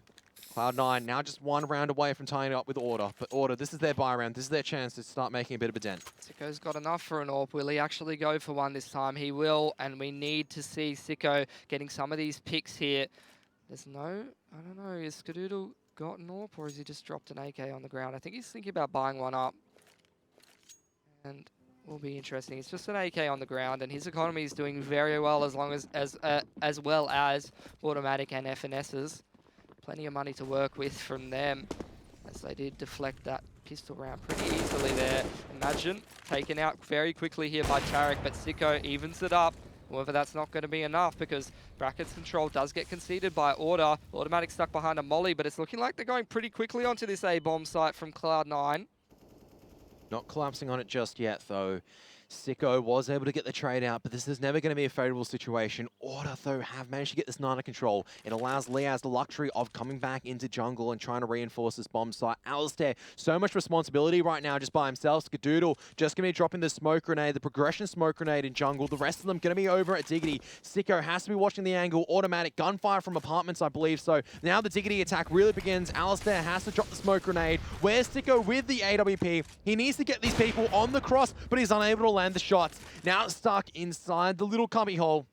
Cloud9 now just one round away from tying it up with Order. But Order, this is their buy round. This is their chance to start making a bit of a dent. Sicko's got enough for an AWP. Will he actually go for one this time? He will, and we need to see Sicko getting some of these picks here. There's no, I don't know, is Skadoodle got an AWP or has he just dropped an AK on the ground? I think he's thinking about buying one up. And will be interesting. It's just an AK on the ground, and his economy is doing very well as well as Automatic and FNS's. Plenty of money to work with from them, as they did deflect that pistol round pretty easily there. Imagine taken out very quickly here by Tarek, but Sicko evens it up. However, that's not going to be enough because brackets control does get conceded by Order. Automatic stuck behind a molly, but it's looking like they're going pretty quickly onto this A-bomb site from Cloud9. Not collapsing on it just yet, though. Sicko was able to get the trade out, but this is never going to be a favorable situation. Order, though, have managed to get this 9 under control. It allows Liaz the luxury of coming back into jungle and trying to reinforce this bomb site. Alistair, so much responsibility right now just by himself. Skadoodle just going to be dropping the smoke grenade, the progression smoke grenade in jungle. The rest of them going to be over at Diggity. Sicko has to be watching the angle. Automatic gunfire from apartments, I believe. So now the Diggity attack really begins. Alistair has to drop the smoke grenade. Where's Sicko with the AWP? He needs to get these people on the cross, but he's unable to land the shots. Now stuck inside the little cubby hole.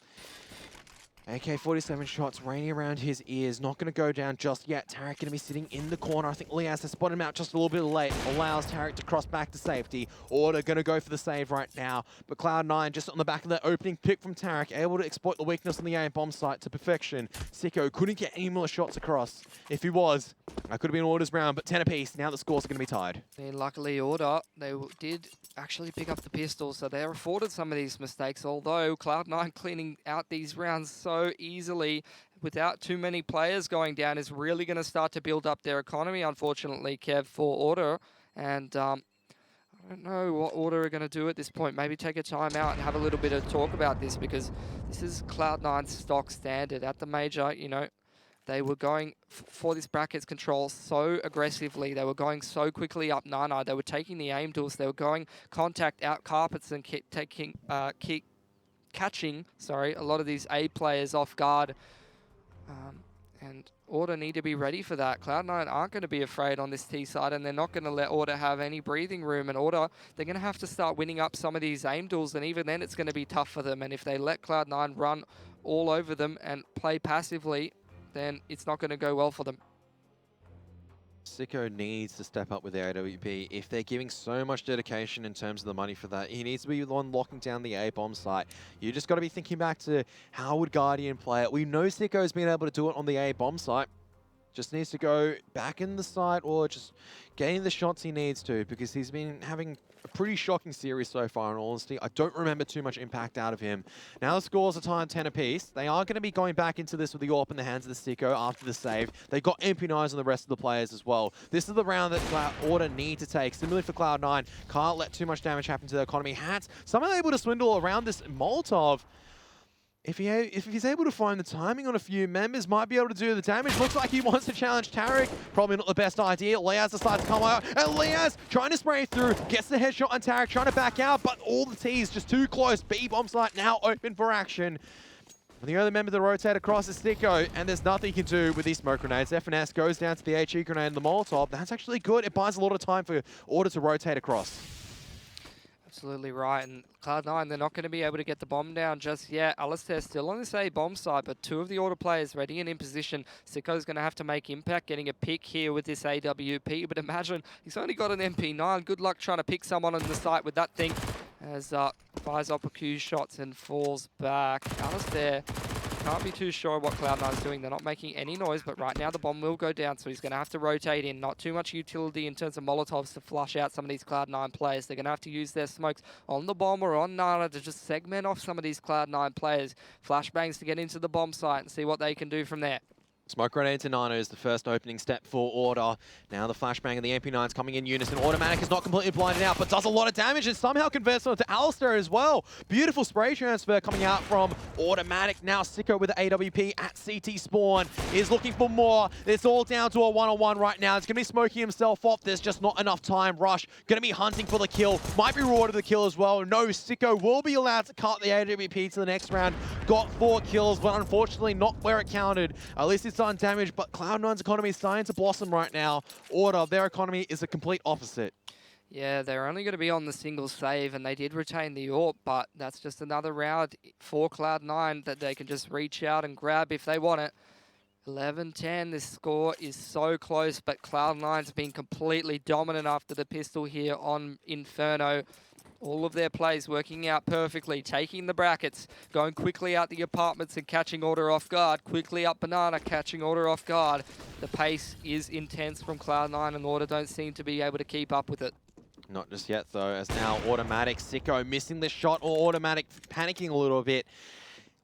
AK-47 shots raining around his ears. Not going to go down just yet. Tarek going to be sitting in the corner. I think Liaz has spotted him out just a little bit late. Allows Tarek to cross back to safety. Order going to go for the save right now. But Cloud9 just on the back of that opening pick from Tarek, able to exploit the weakness on the A bomb site to perfection. Sicko couldn't get any more shots across. If he was, that could have been Order's round, but 10 apiece. Now the scores are going to be tied. And luckily Order, they did actually pick up the pistol, so they're afforded some of these mistakes, although Cloud9 cleaning out these rounds so easily without too many players going down is really going to start to build up their economy, unfortunately, Kev, for Order. And I don't know what Order are going to do at this point. Maybe take a time out and have a little bit of talk about this, because this is Cloud9's stock standard. At the major, you know, they were going for this brackets control so aggressively. They were going so quickly up Nana. They were taking the aim tools. They were going contact out carpets and catching a lot of these A players off guard. And Order need to be ready for that. Cloud9 aren't going to be afraid on this T side, and they're not going to let Order have any breathing room. And Order, they're going to have to start winning up some of these aim duels, and even then it's going to be tough for them. And if they let Cloud9 run all over them and play passively, then it's not going to go well for them. Sicko needs to step up with their AWP. If they're giving so much dedication in terms of the money for that, he needs to be the one locking down the A-bomb site. You just got to be thinking back to how would Guardian play it. We know Sicko's been able to do it on the A-bomb site. Just needs to go back in the site or just getting the shots he needs to, because he's been having a pretty shocking series so far, in all honesty. I don't remember too much impact out of him. Now the scores are tied 10 apiece. They are going to be going back into this with the AWP in the hands of the Sicko after the save. They got MP9s on the rest of the players as well. This is the round that Order need to take. Similarly for Cloud9, can't let too much damage happen to their economy. Hats, somehow able to swindle around this Molotov. If he's able to find the timing on a few members, might be able to do the damage. Looks like he wants to challenge Tarek. Probably not the best idea. Liaz decides to come out, and Liaz trying to spray through, gets the headshot on Tarek, trying to back out, but all the T's just too close. B-bomb site now open for action. And the only member to rotate across is Sicko, and there's nothing he can do with these smoke grenades. FNS goes down to the HE grenade and the Molotov. That's actually good. It buys a lot of time for Order to rotate across. Absolutely right, and Cloud9, they're not going to be able to get the bomb down just yet. Alistair's still on this A bomb side, but two of the Order players ready and in position. Sicko's going to have to make impact, getting a pick here with this AWP, but imagine he's only got an MP9. Good luck trying to pick someone on the site with that thing, as fires up a few shots and falls back. Alistair can't be too sure what Cloud9's doing. They're not making any noise, but right now the bomb will go down, so he's going to have to rotate in. Not too much utility in terms of Molotovs to flush out some of these Cloud9 players. They're going to have to use their smokes on the bomb or on Nana to just segment off some of these Cloud9 players. Flashbangs to get into the bomb site and see what they can do from there. Smoke grenade to Nano is the first opening step for Order. Now the flashbang and the MP9s coming in unison. Automatic is not completely blinded out, but does a lot of damage and somehow converts onto Alistair as well. Beautiful spray transfer coming out from Automatic. Now Sicko with the AWP at CT spawn is looking for more. It's all down to a one-on-one right now. It's going to be smoking himself off. There's just not enough time. Rush going to be hunting for the kill. Might be rewarded the kill as well. No, Sicko will be allowed to cut the AWP to the next round. got 4 kills, but unfortunately not where it counted. At least it's done damage, but Cloud9's economy is starting to blossom right now. Order, their economy is a complete opposite. Yeah, they're only going to be on the single save, and they did retain the AWP, but that's just another round for Cloud9 that they can just reach out and grab if they want it. 11-10, this score is so close, but Cloud9's been completely dominant after the pistol here on Inferno. All of their plays working out perfectly, taking the brackets, going quickly out the apartments and catching Order off guard, quickly up Banana, catching Order off guard. The pace is intense from Cloud9 and Order don't seem to be able to keep up with it. Not just yet though, as now Automatic, Sicko missing the shot, or Automatic panicking a little bit.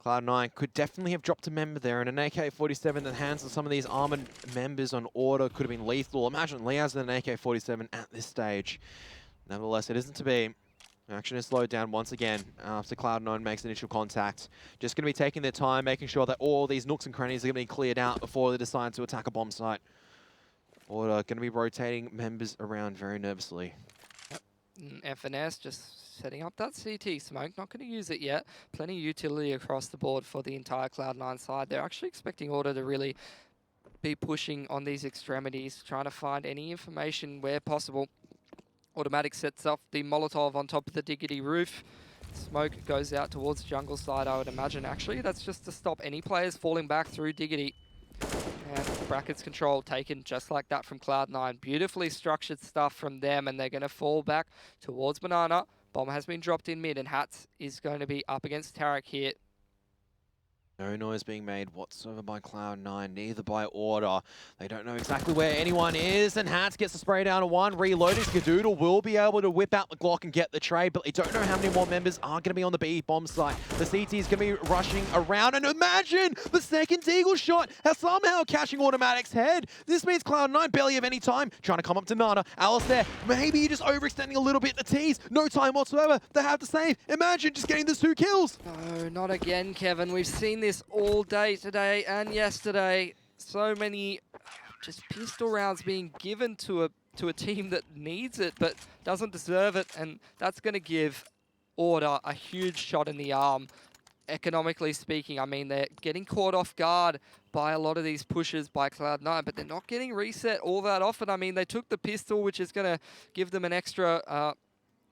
Cloud9 could definitely have dropped a member there, and an AK-47 in the hands of some of these armored members on Order could have been lethal. Imagine Liaz with an AK-47 at this stage. Nevertheless, it isn't to be. Action is slowed down once again after Cloud9 makes initial contact. Just going to be taking their time, making sure that all these nooks and crannies are going to be cleared out before they decide to attack a bomb site. Order going to be rotating members around very nervously. FNS just setting up that CT smoke, not going to use it yet. Plenty of utility across the board for the entire Cloud9 side. They're actually expecting Order to really be pushing on these extremities, trying to find any information where possible. Automatic sets up the Molotov on top of the Diggity roof. Smoke goes out towards jungle side, I would imagine. Actually, that's just to stop any players falling back through Diggity. And brackets control taken just like that from Cloud9. Beautifully structured stuff from them, and they're going to fall back towards Banana. Bomb has been dropped in mid, and Hats is going to be up against Tarek here. No noise being made whatsoever by Cloud9, neither by Order. They don't know exactly where anyone is, and Hats gets the spray down to 1. Reloading, Skadoodle will be able to whip out the Glock and get the trade, but they don't know how many more members are going to be on the B bomb site. The CT is going to be rushing around, and imagine the second Deagle shot has somehow catching Automatic's head. This means Cloud9 barely have any time, trying to come up to Nana. Alice there, maybe just overextending a little bit the tease. No time whatsoever. They have to save. Imagine just getting the 2 kills. No, not again, Kevin. We've seen this all day today and yesterday. So many just pistol rounds being given to a team that needs it but doesn't deserve it, and that's going to give Order a huge shot in the arm. Economically speaking, I mean, they're getting caught off guard by a lot of these pushes by Cloud9, but they're not getting reset all that often. I mean, they took the pistol, which is going to give them an extra...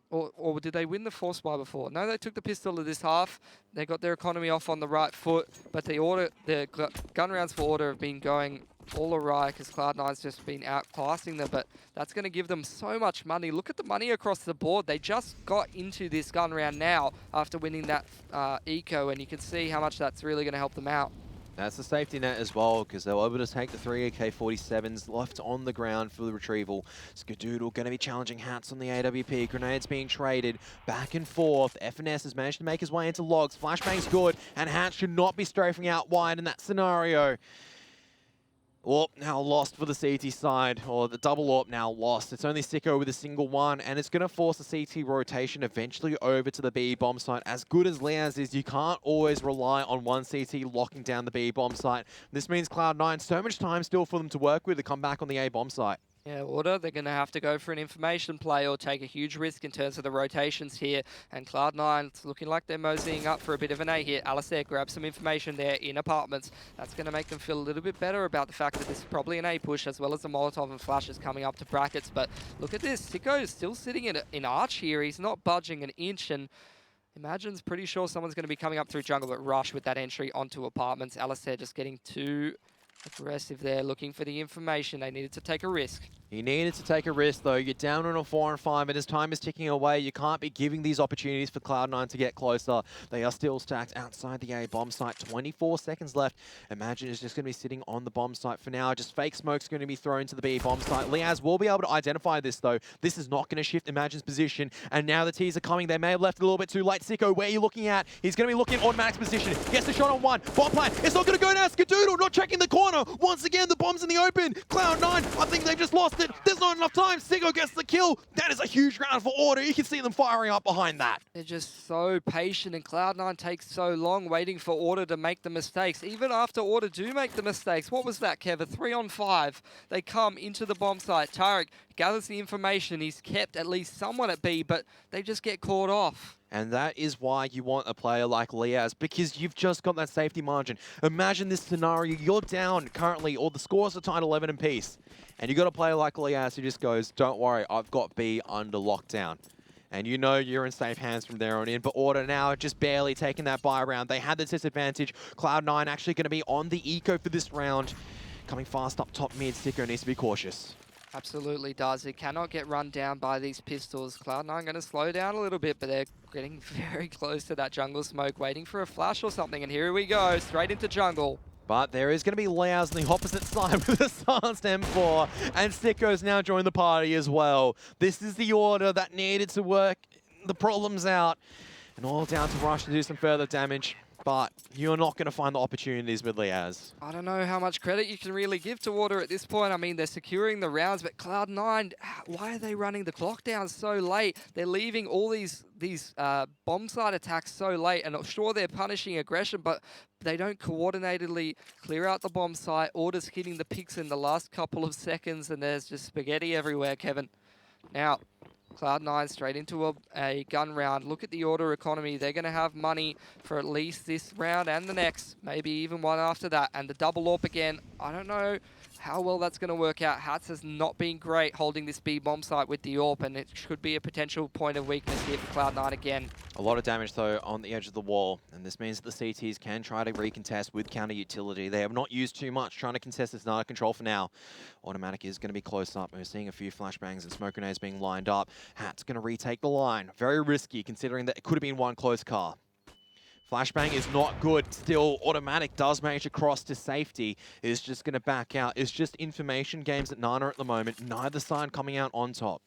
Or did they win the force buy before? No, they took the pistol of this half. They got their economy off on the right foot, but the gun rounds for Order have been going all awry because Cloud9's just been outclassing them, but that's going to give them so much money. Look at the money across the board. They just got into this gun round now after winning that eco, and you can see how much that's really going to help them out. That's the safety net as well, because they were able to take the 3 AK-47s left on the ground for the retrieval. Skadoodle going to be challenging Hats on the AWP. Grenades being traded back and forth. FNS has managed to make his way into logs. Flashbang's good, and Hats should not be strafing out wide in that scenario. AWP now lost for the CT side, or the double AWP now lost. It's only Sicko with a single one, and it's going to force the CT rotation eventually over to the B bomb site. As good as Liaz is, you can't always rely on one CT locking down the B bomb site. This means Cloud9, so much time still for them to work with to come back on the A bomb site. Yeah, Order, they're going to have to go for an information play or take a huge risk in terms of the rotations here. And Cloud9, it's looking like they're moseying up for a bit of an A here. Alistair grabs some information there in apartments. That's going to make them feel a little bit better about the fact that this is probably an A push, as well as the Molotov and flashes coming up to brackets. But look at this, Sicko is still sitting in arch here. He's not budging an inch, and Imagine's pretty sure someone's going to be coming up through jungle, but Rush with that entry onto apartments. Alistair just getting too aggressive there, looking for the information. They needed to take a risk. He needed to take a risk, though. You're down on a 4 and 5, and as time is ticking away, you can't be giving these opportunities for Cloud9 to get closer. They are still stacked outside the A bomb site. 24 seconds left. Imagine is just going to be sitting on the bomb site for now. Just fake smoke's going to be thrown to the B bomb site. Liaz will be able to identify this, though. This is not going to shift Imagine's position, and now the T's are coming. They may have left a little bit too late. Sicko, where are you looking at? He's going to be looking at Automatic's position. Gets the shot on 1. Bomb plant. It's not going to go now. Skadoodle not checking the corner. Once again, the bomb's in the open. Cloud9, I think they've just lost it. There's not enough time. Sicko gets the kill. That is a huge round for Order. You can see them firing up behind that. They're just so patient, and Cloud9 takes so long waiting for Order to make the mistakes. Even after Order do make the mistakes, what was that, Kev? A 3 on 5. They come into the bomb site. Tarek gathers the information. He's kept at least someone at B, but they just get caught off. And that is why you want a player like Liaz, because you've just got that safety margin. Imagine this scenario, you're down currently, or the scores are tied 11 apiece, and you got a player like Liaz who just goes, don't worry, I've got B under lockdown. And you know you're in safe hands from there on in, but Order now just barely taking that buy round. They had the disadvantage. Cloud9 actually going to be on the eco for this round. Coming fast up top mid, Sicko needs to be cautious. Absolutely does. It cannot get run down by these pistols. Cloud9 going to slow down a little bit, but they're getting very close to that jungle smoke, waiting for a flash or something. And here we go, straight into jungle. But there is going to be Liaz on the opposite side with a silenced M4, and Sicko's now joined the party as well. This is the order that needed to work the problems out, and all down to Rush to do some further damage. But you're not going to find the opportunities with Liaz. I don't know how much credit you can really give to Order at this point. I mean, they're securing the rounds, but Cloud9, why are they running the clock down so late? They're leaving all these bomb site attacks so late, and sure, they're punishing aggression, but they don't coordinatedly clear out the bomb site. Order's hitting the picks in the last couple of seconds, and there's just spaghetti everywhere, Kevin. Now, Cloud9 straight into a gun round. Look at the Order economy. They're going to have money for at least this round and the next, maybe even one after that. And the double AWP again. I don't know how well that's going to work out. Hats has not been great holding this B bomb site with the AWP, and it could be a potential point of weakness here for Cloud9 again. A lot of damage, though, on the edge of the wall, and this means that the CTs can try to recontest with counter utility. They have not used too much trying to contest this Nada control for now. Automatic is going to be close up. We're seeing a few flashbangs and smoke grenades being lined up. Hat's going to retake the line. Very risky, considering that it could have been one close car. Flashbang is not good. Still, Automatic does manage to cross to safety. Is just going to back out. It's just information games at Nana at the moment. Neither side coming out on top.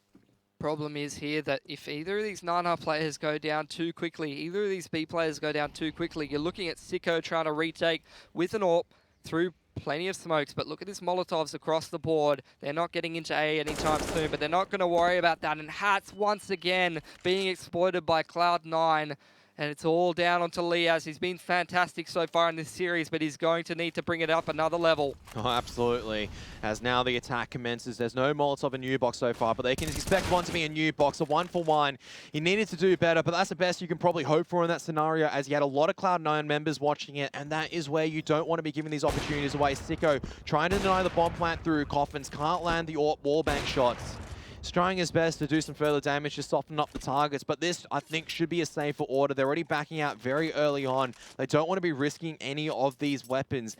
Problem is here that if either of these Nana players go down too quickly, either of these B players go down too quickly, you're looking at Sicko trying to retake with an AWP through plenty of smokes, but look at this Molotovs across the board. They're not getting into A anytime soon, but they're not going to worry about that. And Hats once again being exploited by Cloud9. And it's all down onto Liaz. He's been fantastic so far in this series, but he's going to need to bring it up another level. Oh, absolutely. As now the attack commences, there's no Molotov in new box so far, but they can expect one to be a new box, a 1-for-1. He needed to do better, but that's the best you can probably hope for in that scenario, as you had a lot of Cloud9 members watching it, and that is where you don't want to be giving these opportunities away. Sicko trying to deny the bomb plant through coffins, can't land the AWP wallbang shots. He's trying his best to do some further damage to soften up the targets, but this, I think, should be a safer order. They're already backing out very early on. They don't want to be risking any of these weapons.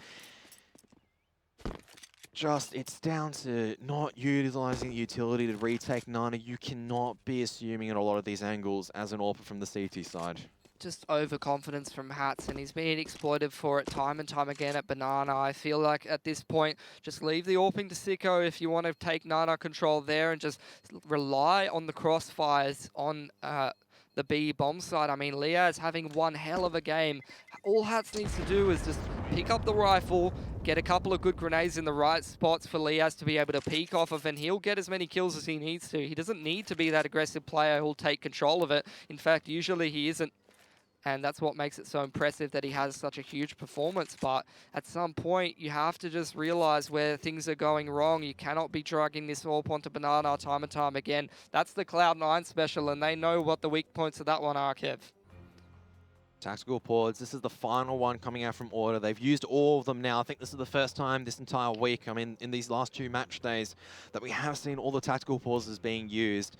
It's down to not utilizing the utility to retake Nana. You cannot be assuming in a lot of these angles as an AWPer from the CT side. Just overconfidence from Hats, and he's being exploited for it time and time again at Banana. I feel like at this point, just leave the AWPing to Sicko if you want to take Nana control there and just rely on the crossfires on the B bomb side. I mean, Liaz having one hell of a game. All Hats needs to do is just pick up the rifle, get a couple of good grenades in the right spots for Liaz to be able to peek off of, and he'll get as many kills as he needs to. He doesn't need to be that aggressive player who'll take control of it. In fact, usually he isn't. And that's what makes it so impressive that he has such a huge performance. But at some point, you have to just realize where things are going wrong. You cannot be dragging this AWP onto Banana time and time again. That's the Cloud9 special, and they know what the weak points of that one are, Kev. Tactical pause. This is the final one coming out from Order. They've used all of them now. I think this is the first time this entire week, I mean, in these last 2 match days, that we have seen all the tactical pauses being used.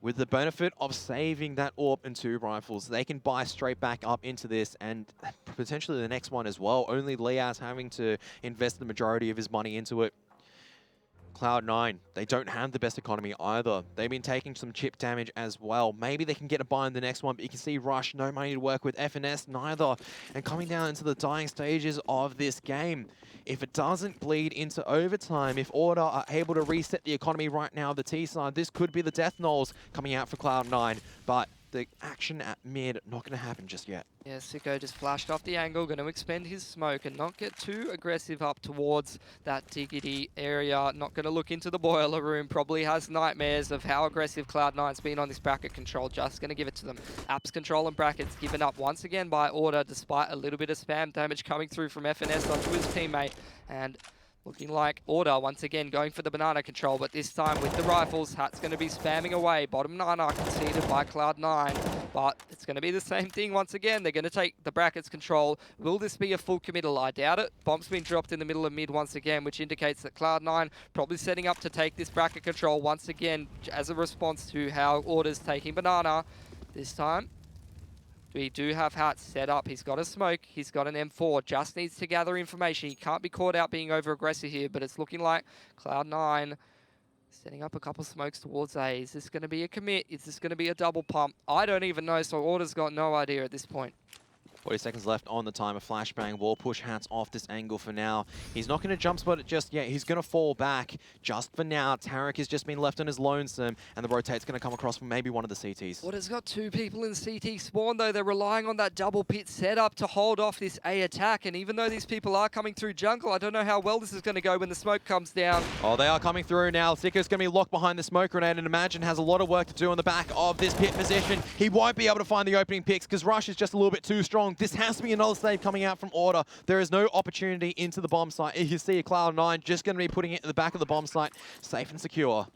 With the benefit of saving that AWP and 2 rifles, they can buy straight back up into this and potentially the next one as well. Only Liaz having to invest the majority of his money into it. Cloud9, they don't have the best economy either. They've been taking some chip damage as well. Maybe they can get a buy in the next one, but you can see Rush, no money to work with. FNS, neither. And coming down into the dying stages of this game. If it doesn't bleed into overtime, if Order are able to reset the economy right now, the T side, this could be the death knolls coming out for Cloud9. But the action at mid, not going to happen just yet. Yeah, Sicko just flashed off the angle, going to expend his smoke and not get too aggressive up towards that diggity area. Not going to look into the boiler room. Probably has nightmares of how aggressive Cloud9's been on this bracket control. Just going to give it to them. Apps control and brackets given up once again by Order, despite a little bit of spam damage coming through from FNS onto his teammate. And looking like Order once again going for the banana control, but this time with the rifles, Hat's going to be spamming away. Bottom 9 are conceded by Cloud9. But it's going to be the same thing once again. They're going to take the brackets control. Will this be a full committal? I doubt it. Bomb's been dropped in the middle of mid once again, which indicates that Cloud9 probably setting up to take this bracket control once again as a response to how Order's taking Banana. This time, we do have Hats set up. He's got a smoke. He's got an M4. Just needs to gather information. He can't be caught out being over-aggressive here, but it's looking like Cloud9 setting up a couple smokes towards A. Is this going to be a commit? Is this going to be a double pump? I don't even know, so Order's got no idea at this point. 40 seconds left on the timer. Flashbang, wall push, Hats off this angle for now. He's not going to jump spot it just yet. He's going to fall back just for now. Tarek has just been left on his lonesome, and the rotate's going to come across from maybe one of the CTs. Order's got two people in CT spawn, though. They're relying on that double pit setup to hold off this A attack, and even though these people are coming through jungle, I don't know how well this is going to go when the smoke comes down. Oh, they are coming through now. Sicko's going to be locked behind the smoke grenade, and Imagine has a lot of work to do on the back of this pit position. He won't be able to find the opening picks because Rush is just a little bit too strong. This has to be another save coming out from Order. There is no opportunity into the bomb site. You see a Cloud9 just going to be putting it in the back of the bomb site, safe and secure.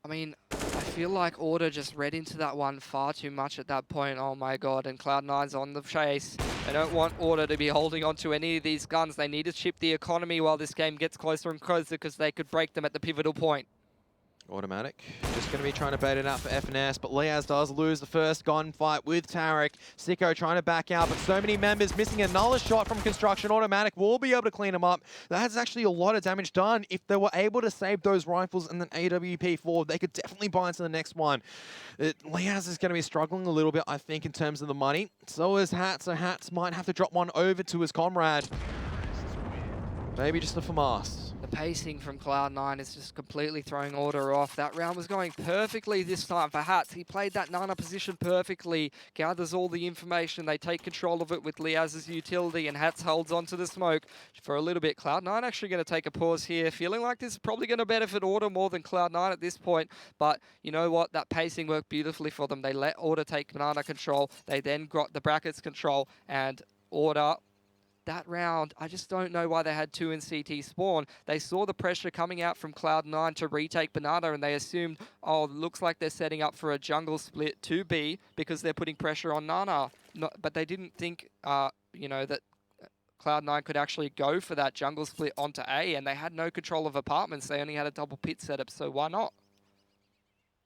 I mean, I feel like Order just read into that one far too much at that point. Oh my god, and Cloud9's on the chase. They don't want Order to be holding on to any of these guns. They need to chip the economy while this game gets closer and closer because they could break them at the pivotal point. Automatic, just going to be trying to bait it out for FNS, but Liaz does lose the first gunfight with Tarek. Sicko trying to back out, but so many members missing another shot from Construction. Automatic will be able to clean them up. That's actually a lot of damage done. If they were able to save those rifles and then AWP forward, they could definitely buy into the next one. Liaz is going to be struggling a little bit, I think, in terms of the money. So is Hats, so Hats might have to drop one over to his comrade. Maybe just a FAMAS. The pacing from Cloud9 is just completely throwing Order off. That round was going perfectly this time for Hats. He played that Nana position perfectly, gathers all the information. They take control of it with Liaz's utility, and Hats holds onto the smoke for a little bit. Cloud9 actually going to take a pause here, feeling like this is probably going to benefit Order more than Cloud9 at this point. But you know what? That pacing worked beautifully for them. They let Order take Banana control. They then got the brackets control, and Order... That round, I just don't know why they had two in CT spawn. They saw the pressure coming out from Cloud9 to retake Banana, and they assumed, oh, looks like they're setting up for a jungle split to B because they're putting pressure on Nana. But they didn't think, you know, that Cloud9 could actually go for that jungle split onto A, and they had no control of apartments. They only had a double pit setup, so why not?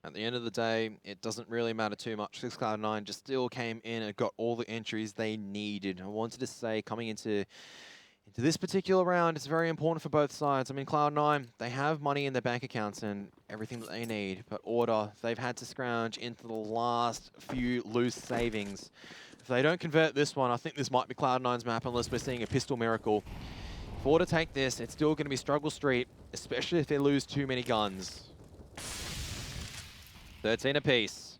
At the end of the day, it doesn't really matter too much. Cloud9 just still came in and got all the entries they needed. I wanted to say, coming into this particular round, it's very important for both sides. I mean, Cloud9, they have money in their bank accounts and everything that they need, but Order, they've had to scrounge into the last few loose savings. If they don't convert this one, I think this might be Cloud9's map unless we're seeing a pistol miracle. For Order to take this, it's still going to be struggle street, especially if they lose too many guns. 13 apiece.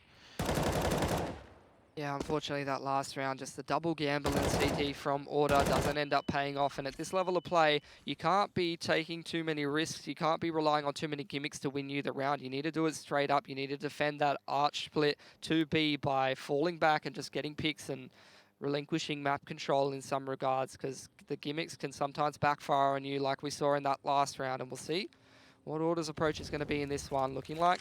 Yeah, unfortunately that last round, just the double gamble in CT from Order doesn't end up paying off. And at this level of play, you can't be taking too many risks. You can't be relying on too many gimmicks to win you the round. You need to do it straight up. You need to defend that arch split 2B by falling back and just getting picks and relinquishing map control in some regards, because the gimmicks can sometimes backfire on you like we saw in that last round. And we'll see what Order's approach is going to be in this one. Looking like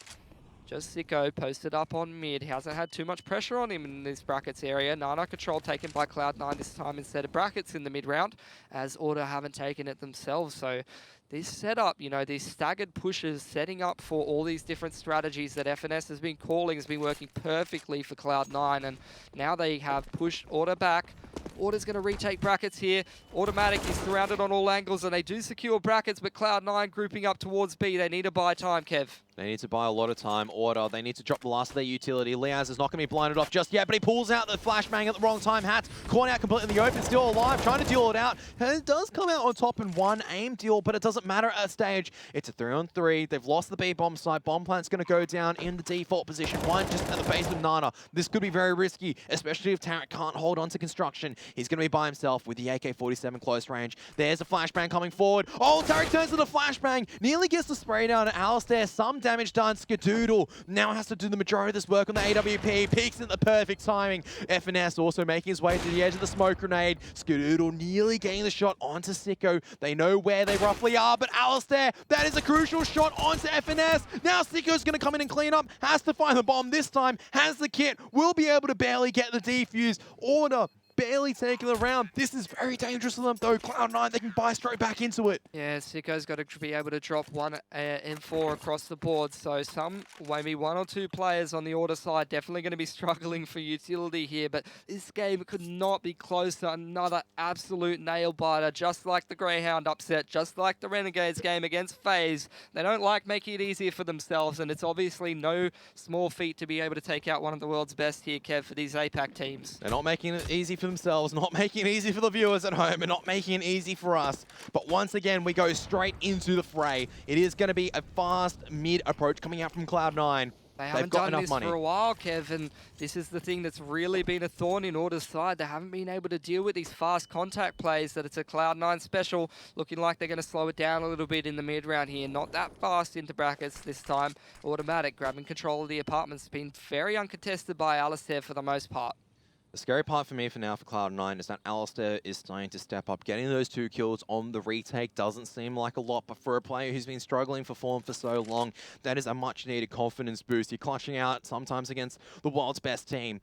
just Sicko posted up on mid. He hasn't had too much pressure on him in this brackets area. Nana control taken by Cloud9 this time instead of brackets in the mid round, as Order haven't taken it themselves. So this setup, you know, these staggered pushes, setting up for all these different strategies that FNS has been calling, has been working perfectly for Cloud9. And now they have pushed Order back. Order's going to retake brackets here. Automatic is surrounded on all angles, and they do secure brackets, but Cloud9 grouping up towards B. They need to buy time, Kev. They need to buy a lot of time. Order, they need to drop the last of their utility. Liaz is not going to be blinded off just yet, but he pulls out the flashbang at the wrong time. Hats caught out completely in the open, still alive, trying to deal it out. And it does come out on top in one aim deal, but it doesn't matter at a stage. It's a 3-on-3. They've lost the B bomb site. Bomb plant's going to go down in the default position. One just at the base of Nana. This could be very risky, especially if Tarek can't hold on to construction. He's going to be by himself with the AK-47 close range. There's a flashbang coming forward. Oh, Tarek turns to the flashbang. Nearly gets the spray down at Alistair. Some damage done. Skadoodle now has to do the majority of this work on the AWP. Peaks at the perfect timing. FNS also making his way to the edge of the smoke grenade. Skadoodle nearly getting the shot onto Sicko. They know where they roughly are. are, but Alistair, that is a crucial shot onto FNS. Now Sicko's going to come in and clean up, has to find the bomb this time, has the kit, will be able to barely get the defuse. Order barely taking the round. This is very dangerous for them though. Cloud9, they can buy straight back into it. Yeah, Sicko's got to be able to drop one M4 across the board. So maybe one or two players on the order side definitely going to be struggling for utility here. But this game could not be close to another absolute nail biter, just like the Greyhound upset, just like the Renegades game against FaZe. They don't like making it easier for themselves, and it's obviously no small feat to be able to take out one of the world's best here, Kev, for these APAC teams. They're not making it easy for themselves, not making it easy for the viewers at home, and not making it easy for us. But once again, we go straight into the fray. It is going to be a fast mid approach coming out from Cloud9. They haven't done this for a while, Kev, and this is the thing that's really been a thorn in Order's side. They haven't been able to deal with these fast contact plays that it's a Cloud9 special. Looking like they're going to slow it down a little bit in the mid-round here. Not that fast into brackets this time. Automatic grabbing control of the apartment's been very uncontested by Alistair for the most part. The scary part for me for now for Cloud9 is that Alistair is starting to step up. Getting those 2 kills on the retake doesn't seem like a lot, but for a player who's been struggling for form for so long, that is a much needed confidence boost. You're clutching out sometimes against the world's best team.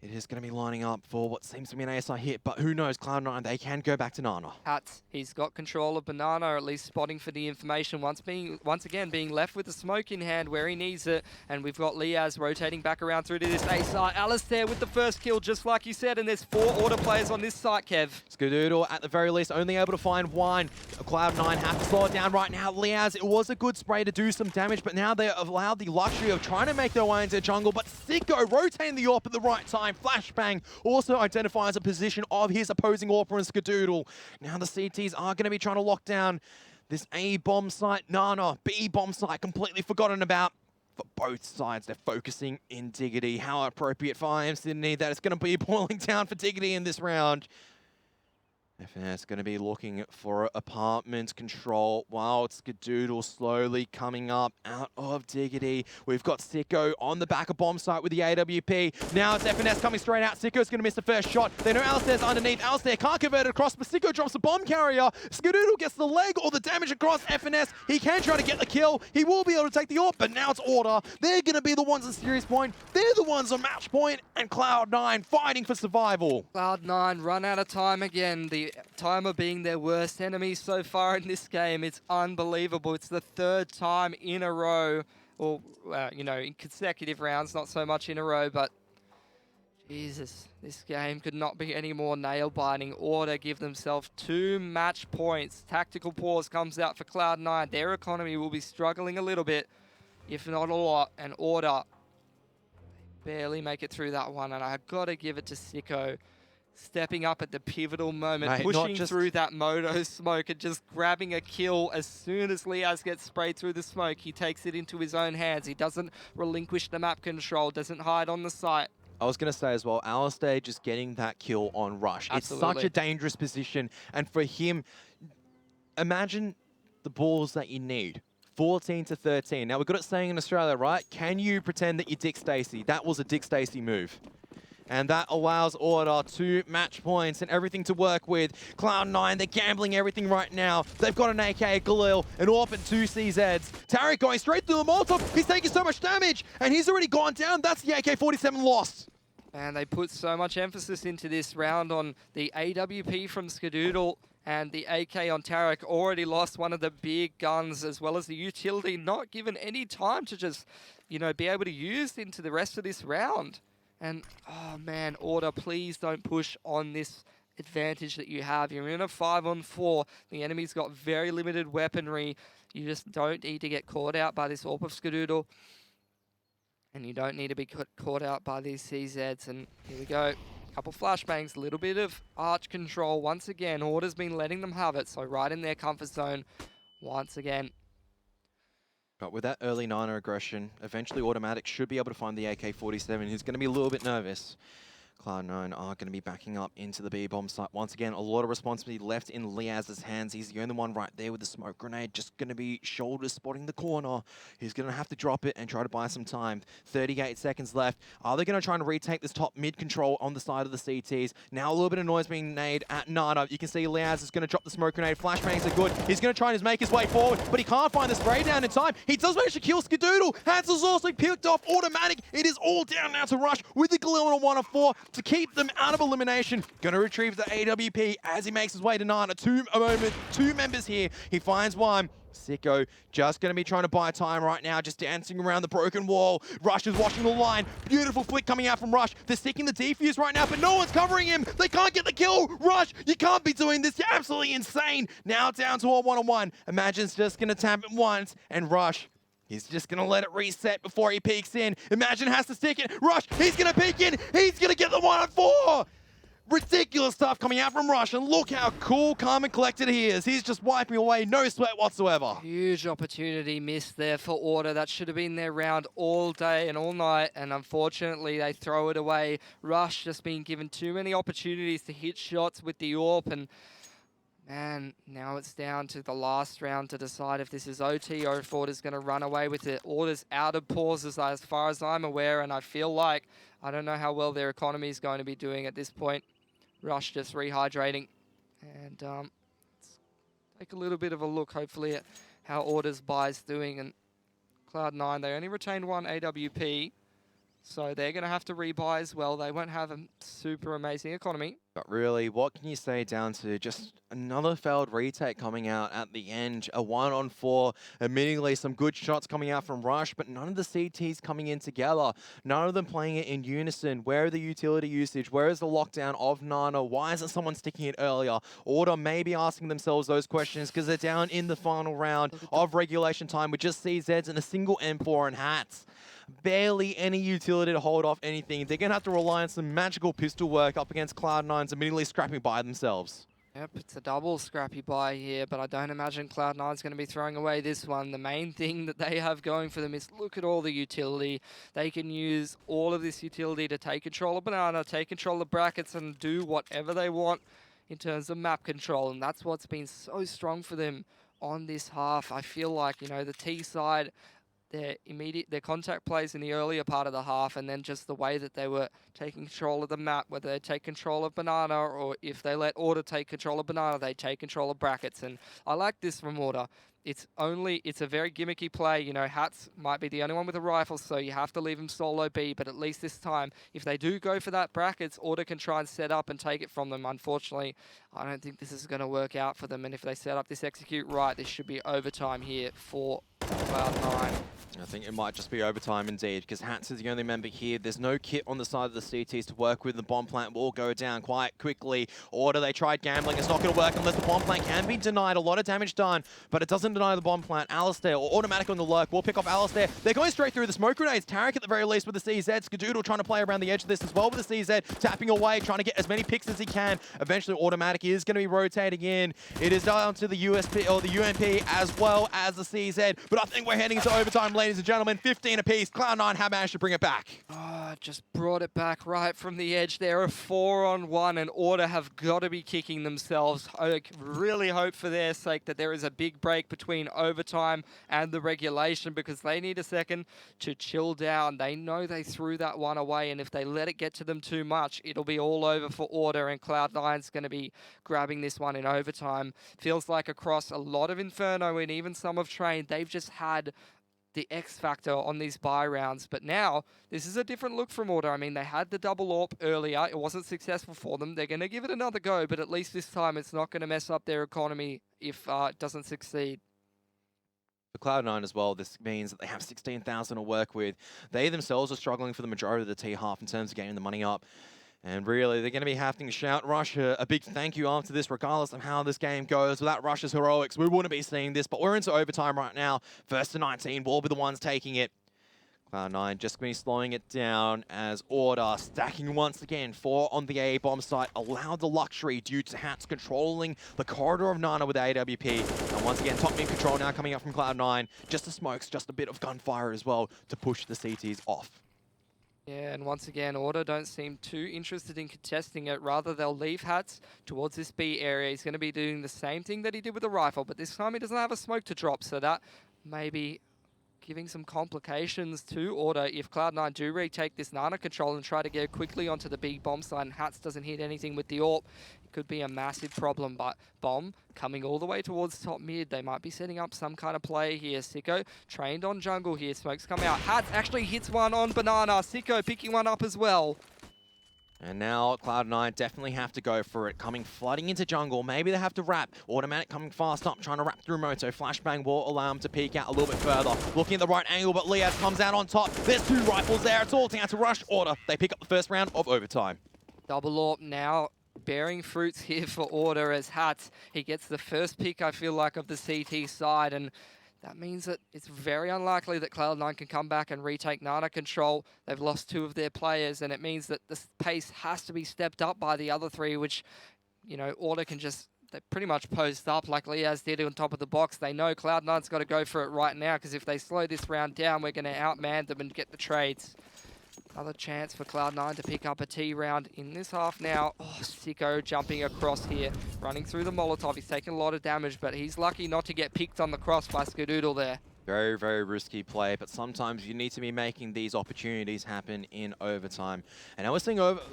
It is going to be lining up for what seems to be an ASI hit, but who knows, Cloud9, they can go back to Nana. Hats, he's got control of Banana, or at least spotting for the information, once again being left with the smoke in hand where he needs it, and we've got Liaz rotating back around through to this ASI. Alistair with the first kill, just like you said, and there's 4 Order players on this site, Kev. Skadoodle, at the very least, only able to find one. Cloud9 have to slow it down right now. Liaz, it was a good spray to do some damage, but now they have allowed the luxury of trying to make their way into jungle, but Sicko rotating the AWP at the right time. Flashbang also identifies a position of his opposing AWPer and Skadoodle. Now the CTs are going to be trying to lock down this A bomb site. Nana, B bomb site, completely forgotten about. For both sides, they're focusing in Diggity. How appropriate for IEM Sydney that it's going to be boiling down for Diggity in this round. FNS going to be looking for apartment control while it's Skadoodle slowly coming up out of Diggity. We've got Sicko on the back of bomb site with the AWP. Now it's FNS coming straight out. Sicko's going to miss the first shot. They know Alistair's underneath. Alistair can't convert it across, but Sicko drops the bomb carrier. Skadoodle gets the leg or the damage across FNS. He can try to get the kill. He will be able to take the AWP, but now it's Order. They're going to be the ones on serious point. They're the ones on match point, and Cloud9 fighting for survival. Cloud9 run out of time again. The timer being their worst enemy so far in this game. It's unbelievable. It's the 3rd time in a row, or you know, in consecutive rounds, not so much in a row, but Jesus, this game could not be any more nail-biting. Order give themselves 2 match points. Tactical pause comes out for Cloud9. Their economy will be struggling a little bit, if not a lot, and Order barely make it through that one, and I've got to give it to Sicko. Stepping up at the pivotal moment, Mate, pushing through that Moto smoke and just grabbing a kill as soon as Liaz gets sprayed through the smoke. He takes it into his own hands. He doesn't relinquish the map control, doesn't hide on the site. I was going to say as well, Alistair just getting that kill on Rush. Absolutely. It's such a dangerous position, and for him, imagine the balls that you need. 14 to 13. Now, we've got it saying in Australia, right? Can you pretend that you're Dick Stacey? That was a Dick Stacey move. And that allows Order 2 match points and everything to work with. Cloud9, they're gambling everything right now. They've got an AK, Galil, an AWP, and 2 CZs. Tariq going straight through the Molotov. He's taking so much damage, and he's already gone down. That's the AK-47 lost. And they put so much emphasis into this round on the AWP from Skadoodle and the AK on Tariq. Already lost one of the big guns as well as the utility. Not given any time to just, you know, be able to use into the rest of this round. And, oh man, Order, please don't push on this advantage that you have. You're in a 5-on-4. The enemy's got very limited weaponry. You just don't need to get caught out by this AWP of Skadoodle. And you don't need to be caught out by these CZs. And here we go. Couple flashbangs, a little bit of arch control. Once again, Order's been letting them have it. So right in their comfort zone once again. But with that early Nana aggression, eventually Automatic should be able to find the AK-47. He's going to be a little bit nervous. Cloud9 are going to be backing up into the B-bomb site. Once again, a lot of responsibility left in Liaz's hands. He's the only one right there with the smoke grenade. Just going to be shoulder spotting the corner. He's going to have to drop it and try to buy some time. 38 seconds left. Are they going to try and retake this top mid control on the side of the CTs? Now a little bit of noise being made at Nana. You can see Liaz is going to drop the smoke grenade. Flashbangs are good. He's going to try and make his way forward, but he can't find the spray down in time. He does manage to kill Skadoodle. Hansel's also picked off automatic. It is all down now to Rush with the Galil on a 1 of 4 to keep them out of elimination. Going to retrieve the AWP as he makes his way to Nana. Two members here. He finds one. Sicko just going to be trying to buy time right now, just dancing around the broken wall. Rush is watching the line. Beautiful flick coming out from Rush. They're sticking the defuse right now, but no one's covering him. They can't get the kill. Rush, you can't be doing this. You're absolutely insane. Now down to a 1-on-1. Imagine's just going to tap it once, and Rush, he's just going to let it reset before he peeks in. Imagine has to stick it. Rush, he's going to peek in. He's going to get the 1-on-4. Ridiculous stuff coming out from Rush, and look how cool, calm, and collected he is. He's just wiping away, no sweat whatsoever. Huge opportunity missed there for Order. That should have been their round all day and all night, and unfortunately they throw it away. Rush just being given too many opportunities to hit shots with the AWP, and man, now it's down to the last round to decide if this is OT or if Order's going to run away with it. Order's out of pauses as far as I'm aware, and I feel like I don't know how well their economy is going to be doing at this point. Rush just rehydrating, and let's take a little bit of a look hopefully at how Order's buy's doing. And Cloud9, they only retained one AWP, so they're going to have to rebuy as well. They won't have a super amazing economy. But really, what can you say down to just another failed retake coming out at the end? A 1-on-4, admittingly some good shots coming out from Rush, but none of the CTs coming in together. None of them playing it in unison. Where are the utility usage? Where is the lockdown of Nana? Why isn't someone sticking it earlier? Order may be asking themselves those questions because they're down in the final round of regulation time with just CZs and a single M4 and hats. Barely any utility to hold off anything. They're going to have to rely on some magical pistol work up against Cloud9's immediately scrapping by themselves. Yep, it's a double scrappy buy here, but I don't imagine Cloud9's going to be throwing away this one. The main thing that they have going for them is look at all the utility. They can use all of this utility to take control of Banana, take control of brackets, and do whatever they want in terms of map control, and that's what's been so strong for them on this half. I feel like, you know, the T side, their contact plays in the earlier part of the half, and then just the way that they were taking control of the map, whether they take control of Banana or if they let Order take control of Banana, they take control of brackets. And I like this from Order. It's a very gimmicky play. You know, Hats might be the only one with a rifle, so you have to leave him solo B, but at least this time, if they do go for that brackets, Order can try and set up and take it from them. Unfortunately, I don't think this is going to work out for them, and if they set up this execute right, this should be overtime here for Cloud9. I think it might just be overtime indeed, because Hats is the only member here. There's no kit on the side of the CTs to work with. The bomb plant will go down quite quickly. Order, they tried gambling. It's not going to work unless the bomb plant can be denied. A lot of damage done, but it doesn't deny the bomb plant. Alistair, or automatic on the lurk, will pick off Alistair. They're going straight through the smoke grenades. Tarek at the very least with the CZ. Skadoodle trying to play around the edge of this as well with the CZ, tapping away, trying to get as many picks as he can. Eventually, automatic is going to be rotating in. It is down to the USP or the UMP as well as the CZ, but I think we're heading into overtime, ladies and gentlemen. 15 apiece. Cloud9 have managed to bring it back. Oh, just brought it back right from the edge there. A 4-on-1, and Order have got to be kicking themselves. I really hope for their sake that there is a big break between overtime and the regulation, because they need a second to chill down. They know they threw that one away, and if they let it get to them too much, it'll be all over for Order, and Cloud9's going to be grabbing this one in overtime. Feels like across a lot of Inferno and even some of Train, they've just had the X factor on these buy rounds, but now this is a different look from Order. I mean, they had the double AWP earlier. It wasn't successful for them. They're going to give it another go, but at least this time it's not going to mess up their economy if it doesn't succeed. For Cloud9 as well, this means that they have 16,000 to work with. They themselves are struggling for the majority of the T half in terms of getting the money up. And really, they're going to be having to shout Rush a big thank you after this, regardless of how this game goes. Without Rush's heroics, we wouldn't be seeing this, but we're into overtime right now. First to 19 will be the ones taking it. Cloud9 just going to be slowing it down as Order stacking once again. 4 on the A-bomb site, allowed the luxury due to Hats controlling the corridor of Nana with AWP. And once again, top mid control now coming up from Cloud9. Just the smokes, just a bit of gunfire as well to push the CTs off. Yeah, and once again, Order don't seem too interested in contesting it. Rather, they'll leave Hats towards this B area. He's going to be doing the same thing that he did with the rifle, but this time he doesn't have a smoke to drop, so that may be giving some complications to Order if Cloud9 do retake this Nana control and try to get quickly onto the B bomb side and Hats doesn't hit anything with the AWP. It could be a massive problem, but Bomb coming all the way towards top mid. They might be setting up some kind of play here. Sicko trained on jungle here. Smoke's come out. Hats actually hits one on Banana. Sicko picking one up as well. And now Cloud9 definitely have to go for it. Coming flooding into jungle. Maybe they have to wrap. Automatic coming fast up, trying to wrap through Moto. Flashbang will allow him to peek out a little bit further. Looking at the right angle, but Liaz comes out on top. There's 2 rifles there. It's all down to rush. Order. They pick up the first round of overtime. Double AWP now bearing fruits here for Order as Hats. He gets the first pick, I feel like, of the CT side, and that means that it's very unlikely that Cloud9 can come back and retake Nana control. They've lost 2 of their players, and it means that the pace has to be stepped up by the other 3, which, you know, Order can just, they pretty much post up like Liaz did on top of the box. They know Cloud9's got to go for it right now, because if they slow this round down, we're going to outman them and get the trades. Another chance for Cloud9 to pick up a T round in this half now. Oh, Sicko jumping across here, running through the Molotov. He's taking a lot of damage, but he's lucky not to get picked on the cross by Skadoodle there. Very, very risky play, but sometimes you need to be making these opportunities happen in overtime. And now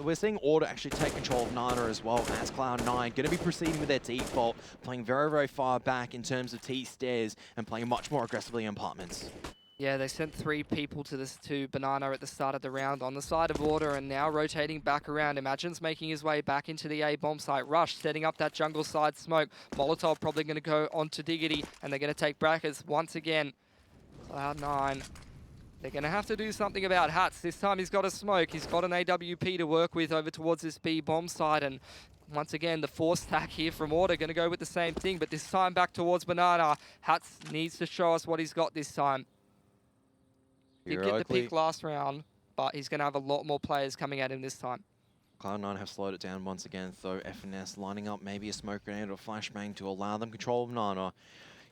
we're seeing Order actually take control of Nana as well as Cloud9. Going to be proceeding with their default, playing very, very far back in terms of T stairs and playing much more aggressively in apartments. Yeah, they sent 3 people to Banana at the start of the round on the side of Order, and now rotating back around. Imagine's making his way back into the A bomb site. Rush setting up that jungle side smoke. Molotov probably going to go onto Diggity, and they're going to take brackets once again. Cloud9. They're going to have to do something about Hats. This time he's got a smoke. He's got an AWP to work with over towards this B bomb side, and once again, the force stack here from Order going to go with the same thing, but this time back towards Banana. Hats needs to show us what he's got this time. He did get the pick last round, but he's going to have a lot more players coming at him this time. Cloud9 have slowed it down once again, though FNS lining up maybe a smoke grenade or flashbang to allow them control of Nana.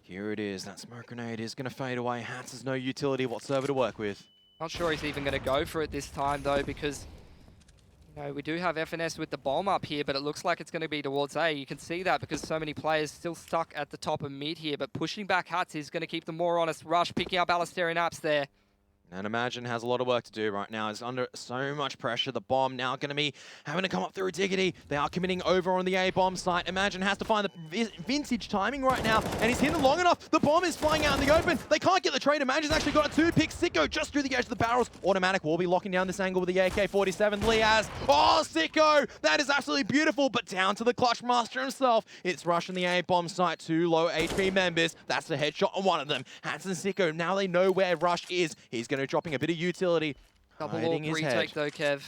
Here it is. That smoke grenade is going to fade away. Hats has no utility whatsoever to work with. Not sure he's even going to go for it this time, though, because you know, we do have FNS with the bomb up here, but it looks like it's going to be towards A. You can see that because so many players still stuck at the top of mid here, but pushing back Hats is going to keep them more honest. Rush picking up Alistair and Apps there. And Imagine has a lot of work to do right now. It's under so much pressure. The bomb now going to be having to come up through Diggity. They are committing over on the A bomb site. Imagine has to find the vintage timing right now, and he's hidden long enough. The bomb is flying out in the open. They can't get the trade. Imagine's actually got a 2-pick. Sicko just through the edge of the barrels. Automatic will be locking down this angle with the AK-47. Liaz. Oh, Sicko! That is absolutely beautiful, but down to the clutch master himself. It's rushing the A bomb site. 2 low HP members. That's a headshot on one of them. Hats and Sicko, now they know where Rush is. He's going to dropping a bit of utility. Double AWP retake though, Kev.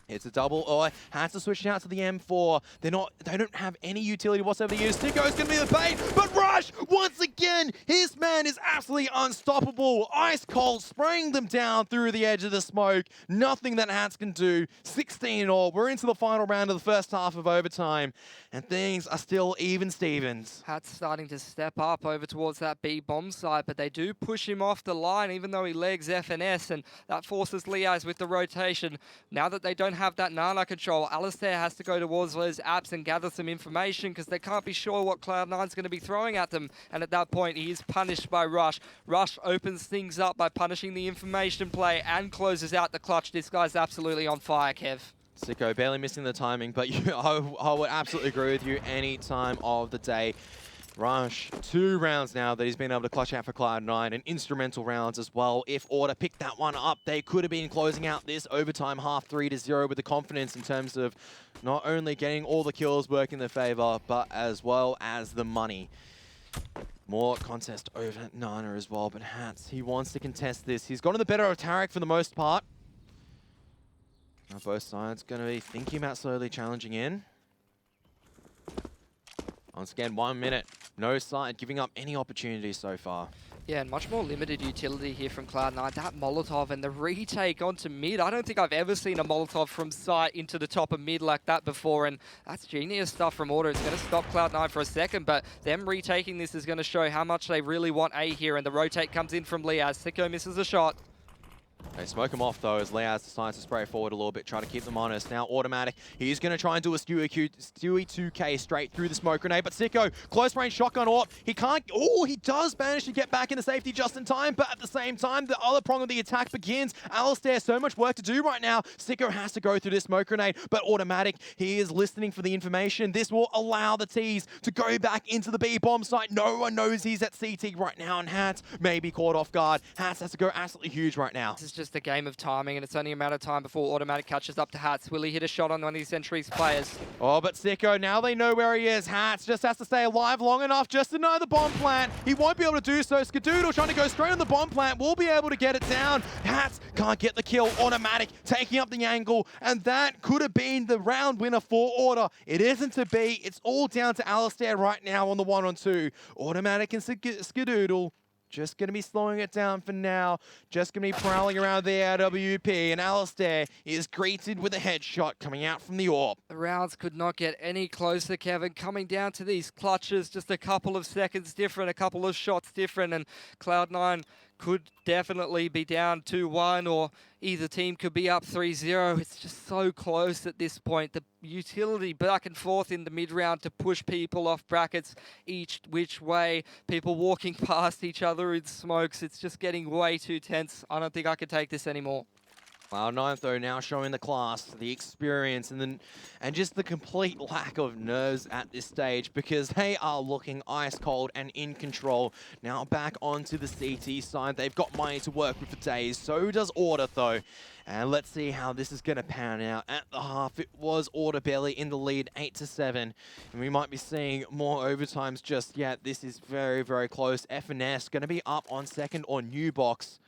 It's a double. Oh, has to switch out to the M4. They don't have any utility whatsoever to use. Sicko's going to be the bait, but Rush, once again, his man is absolutely unstoppable. Ice cold, spraying them down through the edge of the smoke. Nothing that Hats can do. 16 all. We're into the final round of the first half of overtime, and things are still even Stevens. Hats starting to step up over towards that B bomb side, but they do push him off the line, even though he legs FNS, and that forces Liaz with the rotation. Now that they don't have that Nana control, Alistair has to go towards those apps and gather some information because they can't be sure what Cloud9's going to be throwing at them, and at that point he is punished by Rush. Rush opens things up by punishing the information play and closes out the clutch. This guy's absolutely on fire, Kev. Sicko barely missing the timing, but I would absolutely agree with you any time of the day. Rush, 2 rounds now that he's been able to clutch out for Cloud9, and instrumental rounds as well. If Order picked that one up, they could have been closing out this overtime half 3-0 with the confidence in terms of not only getting all the kills work in their favor, but as well as the money. More contest over Nana as well, but Hats, he wants to contest this. He's gotten the better of Tarek for the most part. Now both sides going to be thinking about slowly challenging in. Once again, 1 minute. No side giving up any opportunities so far. Yeah, and much more limited utility here from Cloud9. That Molotov and the retake onto mid. I don't think I've ever seen a Molotov from sight into the top of mid like that before, and that's genius stuff from Order. It's going to stop Cloud9 for a second, but them retaking this is going to show how much they really want A here, and the rotate comes in from Liaz. Sicko misses a shot. They smoke him off though as Leaz decides to spray forward a little bit, try to keep them honest. Now Automatic, he's going to try and do a Stewie 2K straight through the smoke grenade, but Sicko, close range shotgun AWP, he can't, oh, he does manage to get back into safety just in time, but at the same time, the other prong of the attack begins. Alistair, so much work to do right now. Sicko has to go through this smoke grenade, but Automatic, he is listening for the information. This will allow the T's to go back into the B bomb site. No one knows he's at CT right now, and Hats may be caught off guard. Hats has to go absolutely huge right now. This is just a game of timing, and it's only a matter of time before Automatic catches up to Hats. Will he hit a shot on one of these Sentry's players? Oh, but Sicko, now they know where he is. Hats just has to stay alive long enough just to know the bomb plant. He won't be able to do so. Skadoodle trying to go straight on the bomb plant will be able to get it down. Hats can't get the kill. Automatic taking up the angle, and that could have been the round winner for Order. It isn't to be. It's all down to Alistair right now on the 1-on-2. Automatic and Skadoodle just going to be slowing it down for now. Just going to be prowling around the AWP, and Alistair is greeted with a headshot coming out from the AWP. The rounds could not get any closer, Kevin. Coming down to these clutches, just a couple of seconds different, a couple of shots different, and Cloud9 could definitely be down 2-1, or either team could be up 3-0. It's just so close at this point. The utility back and forth in the mid-round to push people off brackets each which way. People walking past each other in smokes. It's just getting way too tense. I don't think I could take this anymore. Cloud9 though now showing the class, the experience, and just the complete lack of nerves at this stage, because they are looking ice cold and in control. Now back onto the CT side, they've got money to work with for days. So does Order though, and let's see how this is going to pan out. At the half, it was Order barely in the lead, 8-7, and we might be seeing more overtimes just yet. This is very, very close. FNS going to be up on second on New Box.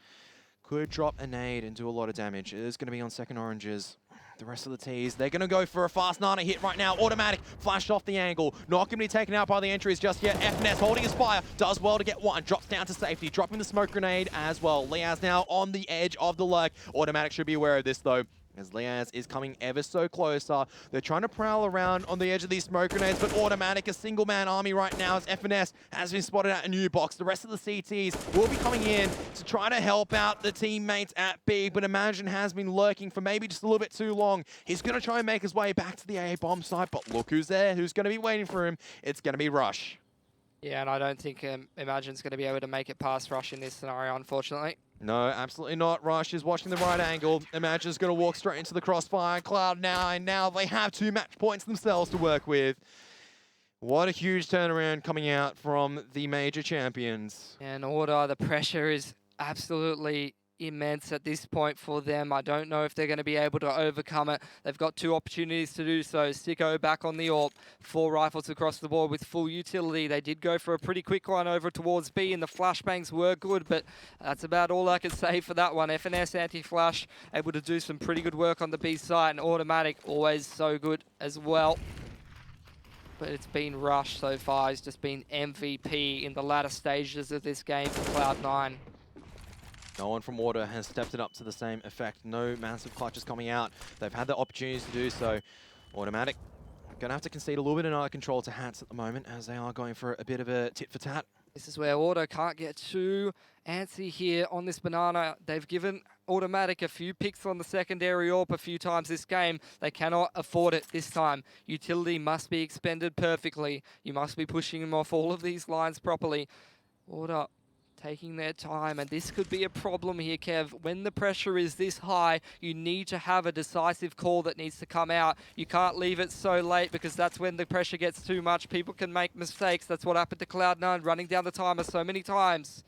Could drop a nade and do a lot of damage. It is going to be on second oranges. The rest of the T's, they're going to go for a fast Nana hit right now. Automatic, flashed off the angle. Not going to be taken out by the entries just yet. FNS holding his fire. Does well to get one. Drops down to safety. Dropping the smoke grenade as well. Leaz now on the edge of the lurk. Automatic should be aware of this though, as Leaz is coming ever so closer. They're trying to prowl around on the edge of these smoke grenades, but Automatic, a single-man army right now, as FNS has been spotted at a new box. The rest of the CTs will be coming in to try to help out the teammates at B, but Imagine has been lurking for maybe just a little bit too long. He's going to try and make his way back to the A bomb site, but look who's there, who's going to be waiting for him. It's going to be Rush. Yeah, and I don't think Imagine's going to be able to make it past Rush in this scenario, unfortunately. No, absolutely not. Rush is watching the right angle. Imagine's going to walk straight into the crossfire. Cloud9, now they have 2 match points themselves to work with. What a huge turnaround coming out from the major champions. And Order, the pressure is absolutely immense at this point for them. I don't know if they're going to be able to overcome it. They've got 2 opportunities to do so. Sicko back on the AWP. 4 rifles across the board with full utility. They did go for a pretty quick one over towards B, and the flashbangs were good, but that's about all I can say for that one. FNS anti-flash able to do some pretty good work on the B side, and Automatic always so good as well. But it's been Rush so far. He's just been MVP in the latter stages of this game for Cloud9. No one from Order has stepped it up to the same effect. No massive clutches coming out. They've had the opportunities to do so. Automatic going to have to concede a little bit of eye control to Hats at the moment, as they are going for a bit of a tit for tat. This is where Order can't get too antsy here on this banana. They've given Automatic a few picks on the secondary AWP a few times this game. They cannot afford it this time. Utility must be expended perfectly. You must be pushing them off all of these lines properly. Order taking their time, and this could be a problem here, Kev. When the pressure is this high, you need to have a decisive call that needs to come out. You can't leave it so late, because that's when the pressure gets too much. People can make mistakes. That's what happened to Cloud9, running down the timer so many times.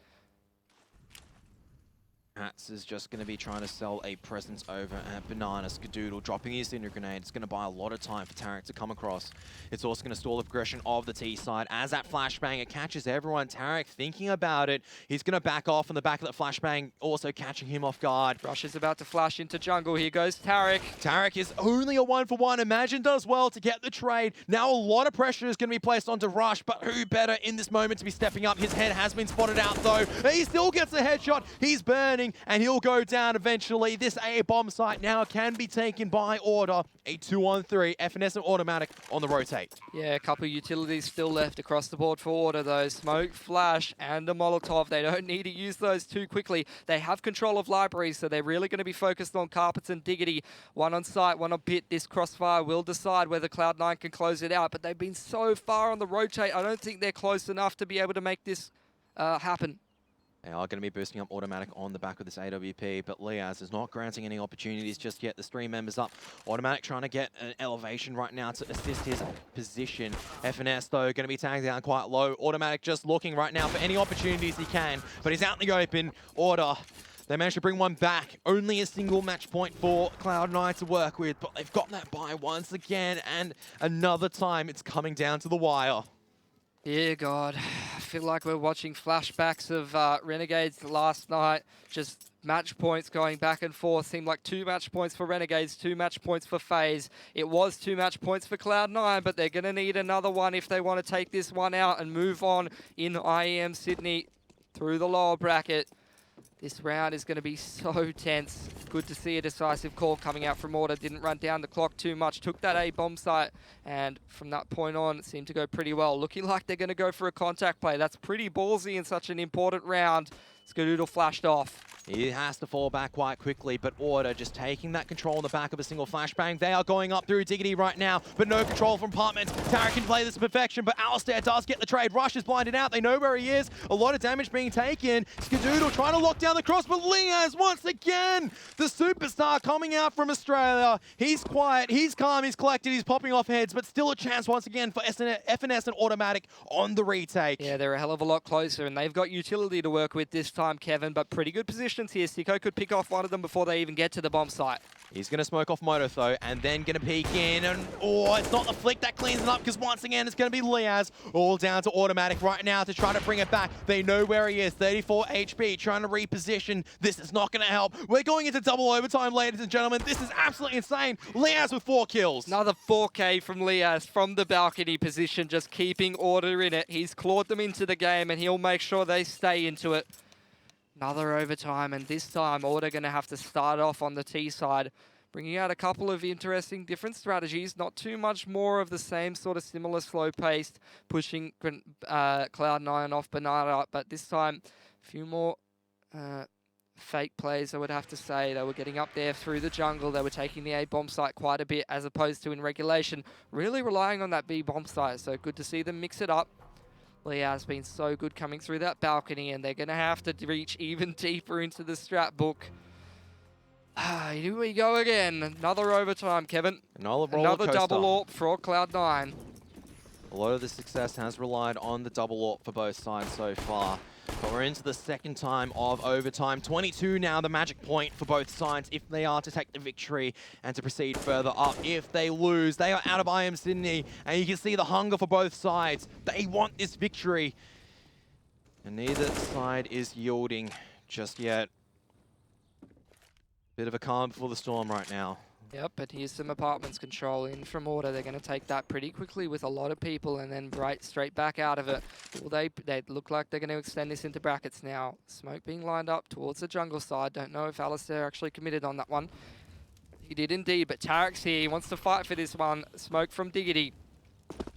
Hats is just going to be trying to sell a presence over at Banana. Skadoodle dropping his Cinder Grenade. It's going to buy a lot of time for Tarek to come across. It's also going to stall the progression of the T side. As that flashbang, it catches everyone. Tarek thinking about it. He's going to back off on the back of that flashbang, also catching him off guard. Rush is about to flash into jungle. Here goes Tarek. Tarek is only a 1-for-1. Imagine does well to get the trade. Now a lot of pressure is going to be placed onto Rush, but who better in this moment to be stepping up? His head has been spotted out though. He still gets a headshot. He's burning. coming, and he'll go down eventually. This A bomb site now can be taken by Order. A 2-on-3, FNS and Automatic on the rotate. Yeah, a couple of utilities still left across the board for Order though. Smoke, Flash, and a Molotov. They don't need to use those too quickly. They have control of libraries, so they're really going to be focused on Carpets and Diggity. One on site, one on pit. This crossfire will decide whether Cloud9 can close it out, but they've been so far on the rotate, I don't think they're close enough to be able to make this happen. They are going to be boosting up Automatic on the back of this AWP, but Liaz is not granting any opportunities just yet. There's 3 members up. Automatic trying to get an elevation right now to assist his position. FNS, though, going to be tagged down quite low. Automatic just looking right now for any opportunities he can, but he's out in the open. Order, they managed to bring one back. Only a single match point for Cloud9 to work with, but they've got that buy once again, and another time it's coming down to the wire. Yeah, God. I feel like we're watching flashbacks of Renegades last night. Just match points going back and forth. Seemed like 2 match points for Renegades, 2 match points for FaZe. It was 2 match points for Cloud9, but they're going to need another one if they want to take this one out and move on in IEM Sydney through the lower bracket. This round is going to be so tense. Good to see a decisive call coming out from Order. Didn't run down the clock too much. Took that A bomb site, and from that point on, it seemed to go pretty well. Looking like they're going to go for a contact play. That's pretty ballsy in such an important round. Skadoodle flashed off. He has to fall back quite quickly, but Order just taking that control on the back of a single flashbang. They are going up through Diggity right now, but no control from Apartment. Tarek can play this to perfection, but Alistair does get the trade. Rush is blinded out. They know where he is. A lot of damage being taken. Skadoodle trying to lock down the cross, but Liaz once again, the superstar coming out from Australia. He's quiet, he's calm, he's collected, he's popping off heads, but still a chance once again for FNS and Automatic on the retake. Yeah, they're a hell of a lot closer, and they've got utility to work with this time, Kevin, but pretty good positions here. Siko could pick off one of them before they even get to the bomb site. He's going to smoke off Moto, though, and then going to peek in, and oh, it's not the flick that cleans it up, because once again, it's going to be Liaz all down to Automatic right now to try to bring it back. They know where he is, 34 HP, trying to reposition. This is not going to help. We're going into double overtime, ladies and gentlemen. This is absolutely insane. Liaz with 4 kills. Another 4K from Liaz from the balcony position, just keeping Order in it. He's clawed them into the game, and he'll make sure they stay into it. Another overtime, and this time Order going to have to start off on the T side, bringing out a couple of interesting different strategies. Not too much more of the same sort of similar slow-paced, pushing Cloud9 off Banana, but this time a few more fake plays, I would have to say. They were getting up there through the jungle. They were taking the A bomb site quite a bit, as opposed to in regulation, really relying on that B bomb site. So good to see them mix it up. Liaz's been so good coming through that balcony, and they're going to have to reach even deeper into the strat book. Here we go again. Another overtime, Kevin. Another double AWP for Cloud9. A lot of the success has relied on the double AWP for both sides so far. But we're into the second time of overtime. 22 now, the magic point for both sides if they are to take the victory and to proceed further up. If they lose, they are out of IEM Sydney, and you can see the hunger for both sides. They want this victory. And neither side is yielding just yet. Bit of a calm before the storm right now. Yep, but here's some Apartments control in from Order. They're going to take that pretty quickly with a lot of people and then straight back out of it. Well, they look like they're going to extend this into brackets now. Smoke being lined up towards the jungle side. Don't know if Alistair actually committed on that one. He did indeed, but Tarek's here. He wants to fight for this one. Smoke from Diggity.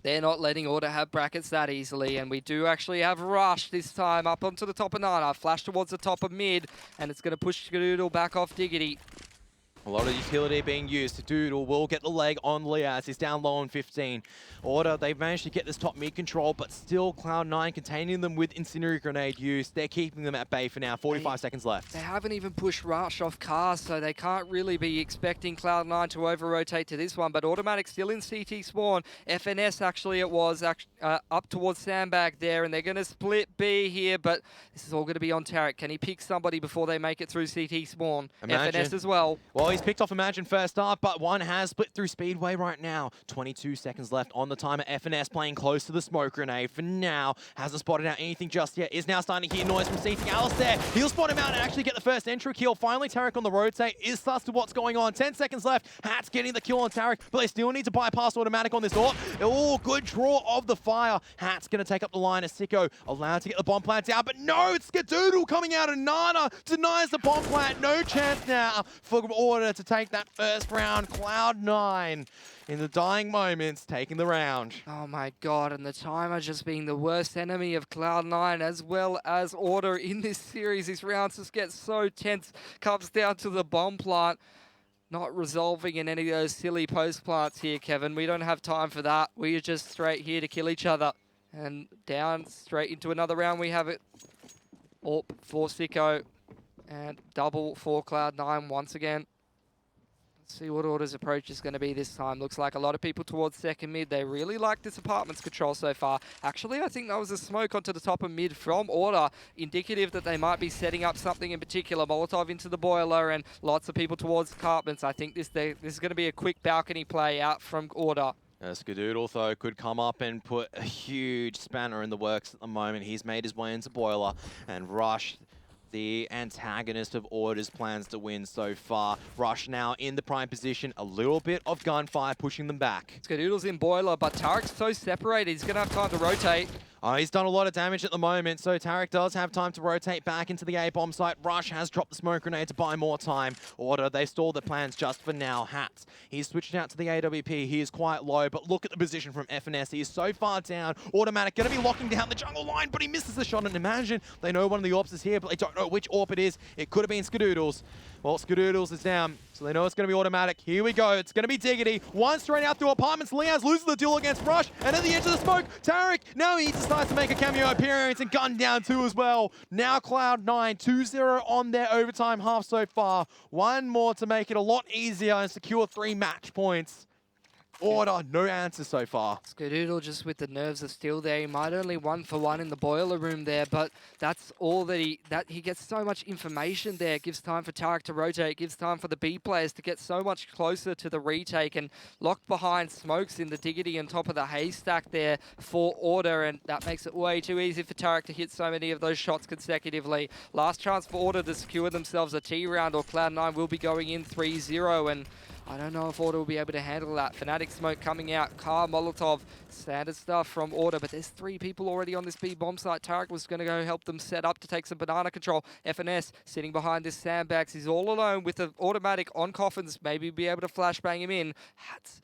They're not letting Order have brackets that easily, and we do actually have Rush this time up onto the top of Nana. Flash towards the top of mid, and it's going to push Skadoodle back off Diggity. A lot of utility being used. Doodle will get the leg on Liaz. He's down low on 15. Order, they've managed to get this top mid control, but still Cloud9 containing them with Incendiary Grenade use. They're keeping them at bay for now. 45 seconds left. They haven't even pushed Rush off cars, so they can't really be expecting Cloud9 to over-rotate to this one, but Automatic still in CT spawn. FNS actually it was up towards Sandbag there, and they're going to split B here, but this is all going to be on Tarek. Can he pick somebody before they make it through CT spawn? Imagine. FNS as well. Well, he's picked off Imagine first up, but one has split through Speedway right now. 22 seconds left on the timer. FNS playing close to the smoke grenade for now. Hasn't spotted out anything just yet. Is now starting to hear noise from CT Alistair. He'll spot him out and actually get the first entry kill. Finally, Tarek on the rotate is sus to what's going on. 10 seconds left. Hat's getting the kill on Tarek, but they still need to bypass automatic on this AWP. Oh, good draw of the fire. Hat's going to take up the line as Sicko allowed to get the bomb plant down, but no, it's Skadoodle coming out, and Nana denies the bomb plant. No chance now for Order to take that first round. Cloud9 in the dying moments taking the round. Oh my god, and the timer just being the worst enemy of Cloud9 as well as Order in this series. These rounds just get so tense. Comes down to the bomb plant. Not resolving in any of those silly post plants here, Kevin. We don't have time for that. We are just straight here to kill each other. And down straight into another round we have it. AWP for Sicko. And double for Cloud9 once again. Let's see what Order's approach is going to be this time. Looks like a lot of people towards second mid. They really like this apartments control so far. Actually, I think that was a smoke onto the top of mid from Order, indicative that they might be setting up something in particular. Molotov into the boiler and lots of people towards apartments. I think this is going to be a quick balcony play out from Order. Skadoodle, though, could come up and put a huge spanner in the works at the moment. He's made his way into boiler and Rush, the antagonist of Order's plans to win so far. Rush now in the prime position, a little bit of gunfire pushing them back. Skadoodle's in boiler, but Tarek's so separated, he's going to have time to rotate. He's done a lot of damage at the moment, so Tarek does have time to rotate back into the A-bomb site. Rush has dropped the smoke grenade to buy more time. Order, they stalled the plans just for now. Hats, he's switched out to the AWP. He is quite low, but look at the position from FNS. He is so far down. Automatic going to be locking down the jungle line, but he misses the shot. And imagine they know one of the AWPs is here, but they don't know which AWP it is. It could have been Skadoodles. Well, Skadoodles is down, so they know it's going to be automatic. Here we go. It's going to be Diggity. One straight out through apartments. Liaz loses the duel against Rush, and at the edge of the smoke, Tarek, now he decides to make a cameo appearance and gun down two as well. Now Cloud9, 2-0 on their overtime half so far. One more to make it a lot easier and secure 3 match points. Order, no answer so far. Skadoodle just with the nerves of steel there. He might only 1 for 1 in the boiler room there, but that's all that he gets so much information there. It gives time for Tarek to rotate, gives time for the B players to get so much closer to the retake, and locked behind smokes in the Diggity on top of the haystack there for Order, and that makes it way too easy for Tarek to hit so many of those shots consecutively. Last chance for Order to secure themselves a T round, or Cloud9 will be going in 3-0, and I don't know if Order will be able to handle that. Fnatic smoke coming out. Car, Molotov, standard stuff from Order, but there's 3 people already on this B bomb site. Tarek was going to go help them set up to take some banana control. FNS sitting behind this sandbags. He's all alone with the automatic on coffins. Maybe be able to flashbang him in. Hats,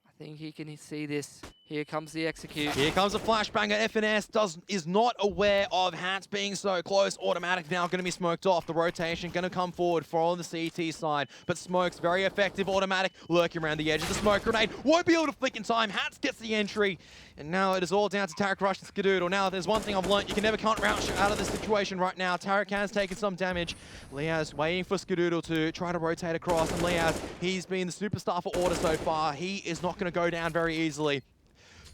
I think he can see this. Here comes the execute. Here comes a flashbanger. FNS is not aware of Hats being so close. Automatic now going to be smoked off. The rotation going to come forward for on the CT side. But Smoke's very effective. Automatic lurking around the edge of the smoke grenade. Won't be able to flick in time. Hats gets the entry. And now it is all down to Tarek, Rush, and Skadoodle. Now, there's one thing I've learned. You can never count Roush out of this situation right now. Tarek has taken some damage. Liaz waiting for Skadoodle to try to rotate across. And Liaz, he's been the superstar for Order so far. He is not going to go down very easily.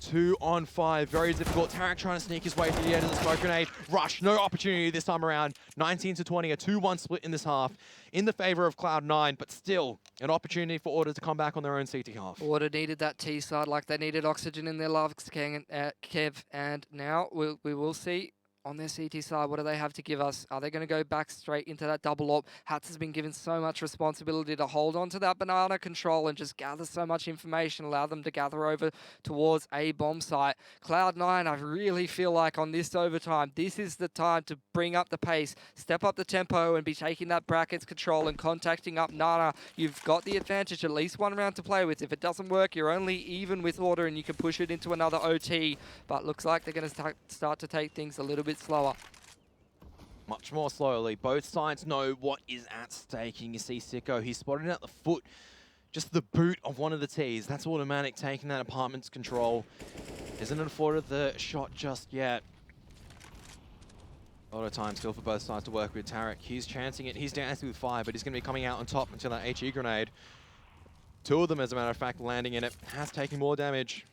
2 on 5, very difficult. Tarek trying to sneak his way through the end of the smoke grenade. Rush, no opportunity this time around. 19-20, a 2-1 split in this half in the favor of Cloud9, but still an opportunity for Order to come back on their own CT half. Order needed that T side like they needed oxygen in their lungs, Kev, and now we will see on their CT side, what do they have to give us? Are they going to go back straight into that double AWP? Hats has been given so much responsibility to hold on to that banana control and just gather so much information, allow them to gather over towards a bomb site. Cloud9, I really feel like on this overtime, this is the time to bring up the pace, step up the tempo and be taking that brackets control and contacting up Nana. You've got the advantage, at least 1 round to play with. If it doesn't work, you're only even with Order and you can push it into another OT. But looks like they're going to start to take things a little bit slower. Much more slowly. Both sides know what is at stake. You can see Sicko, he's spotted at the foot, just the boot of one of the Ts. That's automatic, taking that apartment's control. Isn't afforded the shot just yet. A lot of time still for both sides to work with. Tarek, he's chancing it. He's dancing with fire, but he's going to be coming out on top until that HE grenade. 2 of them, as a matter of fact, landing in it. Has taken more damage.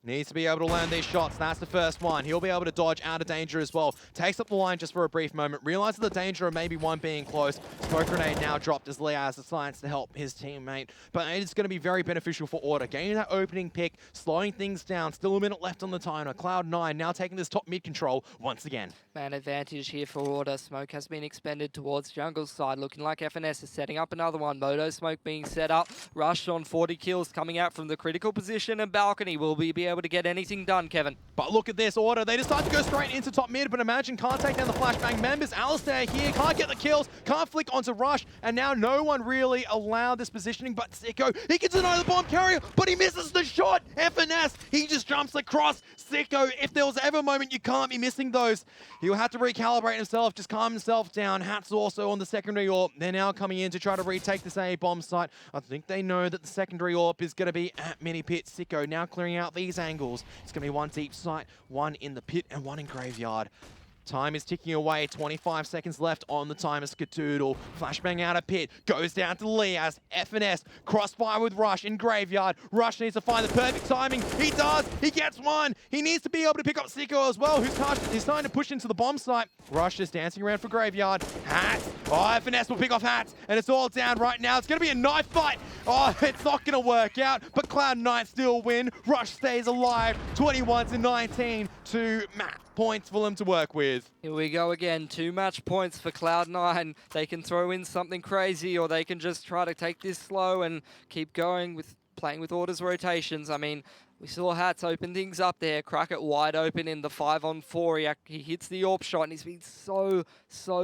Needs to be able to land these shots. That's the first one. He'll be able to dodge out of danger as well. Takes up the line just for a brief moment. Realizes the danger of maybe one being close. Smoke grenade now dropped as Liaz decides to help his teammate. But it's going to be very beneficial for Order. Gaining that opening pick, slowing things down. Still a minute left on the timer. Cloud9 now taking this top mid control once again. Man advantage here for Order. Smoke has been expended towards jungle side. Looking like FNS is setting up another one. Moto smoke being set up. Rush on 40 kills coming out from the critical position and balcony. Will we be able to get anything done, Kevin? But look at this, Order. They decide to go straight into top mid, but imagine can't take down the flashbang members. Alistair here can't get the kills, can't flick onto Rush, and now no one really allowed this positioning, but Sicko, he can deny the bomb carrier, but he misses the shot. FNS, he just jumps across. Sicko, if there was ever a moment you can't be missing those, he'll have to recalibrate himself, just calm himself down. Hats also on the secondary AWP. They're now coming in to try to retake this A bomb site. I think they know that the secondary AWP is going to be at mini pit. Sicko now clearing out these angles. It's going to be one deep site, one in the pit, and one in graveyard. Time is ticking away, 25 seconds left on the timer. Skadoodle, flashbang out of pit, goes down to Liaz, FNS, crossfire with Rush in graveyard. Rush needs to find the perfect timing. He does, he gets one. He needs to be able to pick up Sicko as well, who's starting to push into the bomb site. Rush is dancing around for graveyard. Hats, oh, FNS will pick off Hats, and it's all down right now. It's gonna be a knife fight. Oh, it's not gonna work out, but Cloud9 still win. Rush stays alive, 21-19 to Matt. Points for them to work with. Here we go again, 2 match points for Cloud9. They can throw in something crazy, or they can just try to take this slow and keep going with playing with Order's rotations. I mean, we saw Hats open things up there, crack it wide open in the 5-on-4. He hits the AWP shot, and he's been so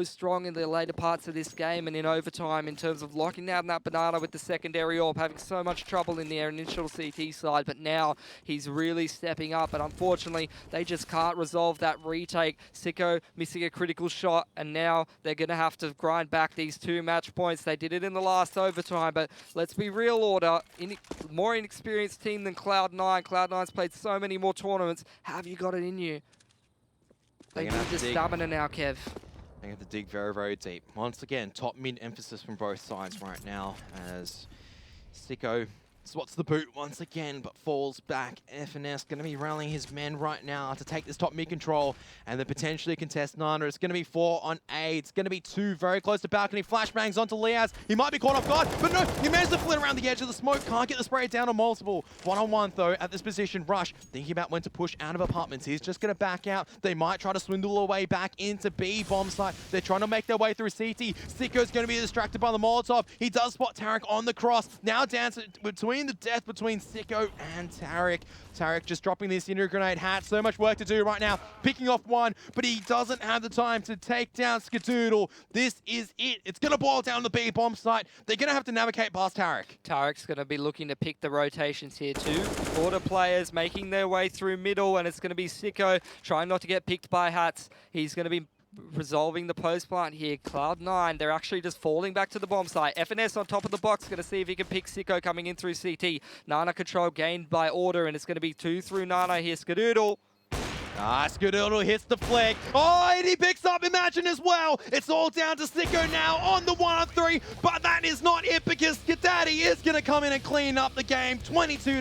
strong in the later parts of this game and in overtime in terms of locking down that banana with the secondary AWP, having so much trouble in their initial CT side. But now he's really stepping up, and unfortunately, they just can't resolve that retake. Sicko missing a critical shot, and now they're going to have to grind back these 2 match points. They did it in the last overtime, but let's be real, Order. More inexperienced team than Cloud9. Cloud9's played so many more tournaments. Have you got it in you? They need the stamina now, Kev. They have to dig very deep. Once again, top mid emphasis from both sides right now as Sicko swats the boot once again, but falls back. FNS going to be rallying his men right now to take this top mid control and then potentially contest Nana. It's going to be 4 on A. It's going to be 2 very close to balcony. Flashbangs onto Liaz. He might be caught off guard, but no, he managed to flit around the edge of the smoke. Can't get the spray down on multiple. 1-on-1 though at this position. Rush thinking about when to push out of apartments. He's just going to back out. They might try to swindle their way back into B bomb site. They're trying to make their way through CT. Sicko's going to be distracted by the Molotov. He does spot Tarek on the cross. Now dancing between the death between Sicko and Tarek. Tarek just dropping this inner grenade. Hat, so much work to do right now. Picking off one, but he doesn't have the time to take down Skadoodle. This is it. It's going to boil down the B bomb site. They're going to have to navigate past Tarek. Tarek's going to be looking to pick the rotations here too. Order players making their way through middle, and it's going to be Sicko trying not to get picked by Hats. He's going to be resolving the post plant here. Cloud9, they're actually just falling back to the bomb site. FNS on top of the box, going to see if he can pick Sicko coming in through CT. Nana control gained by Order, and it's going to be 2 through Nana here. Skadoodle. Skadoodle hits the flag. Oh, and he picks up Imagine as well. It's all down to Sicko now on the 1-on-3, but that is not it because Skadaddy is going to come in and clean up the game. 22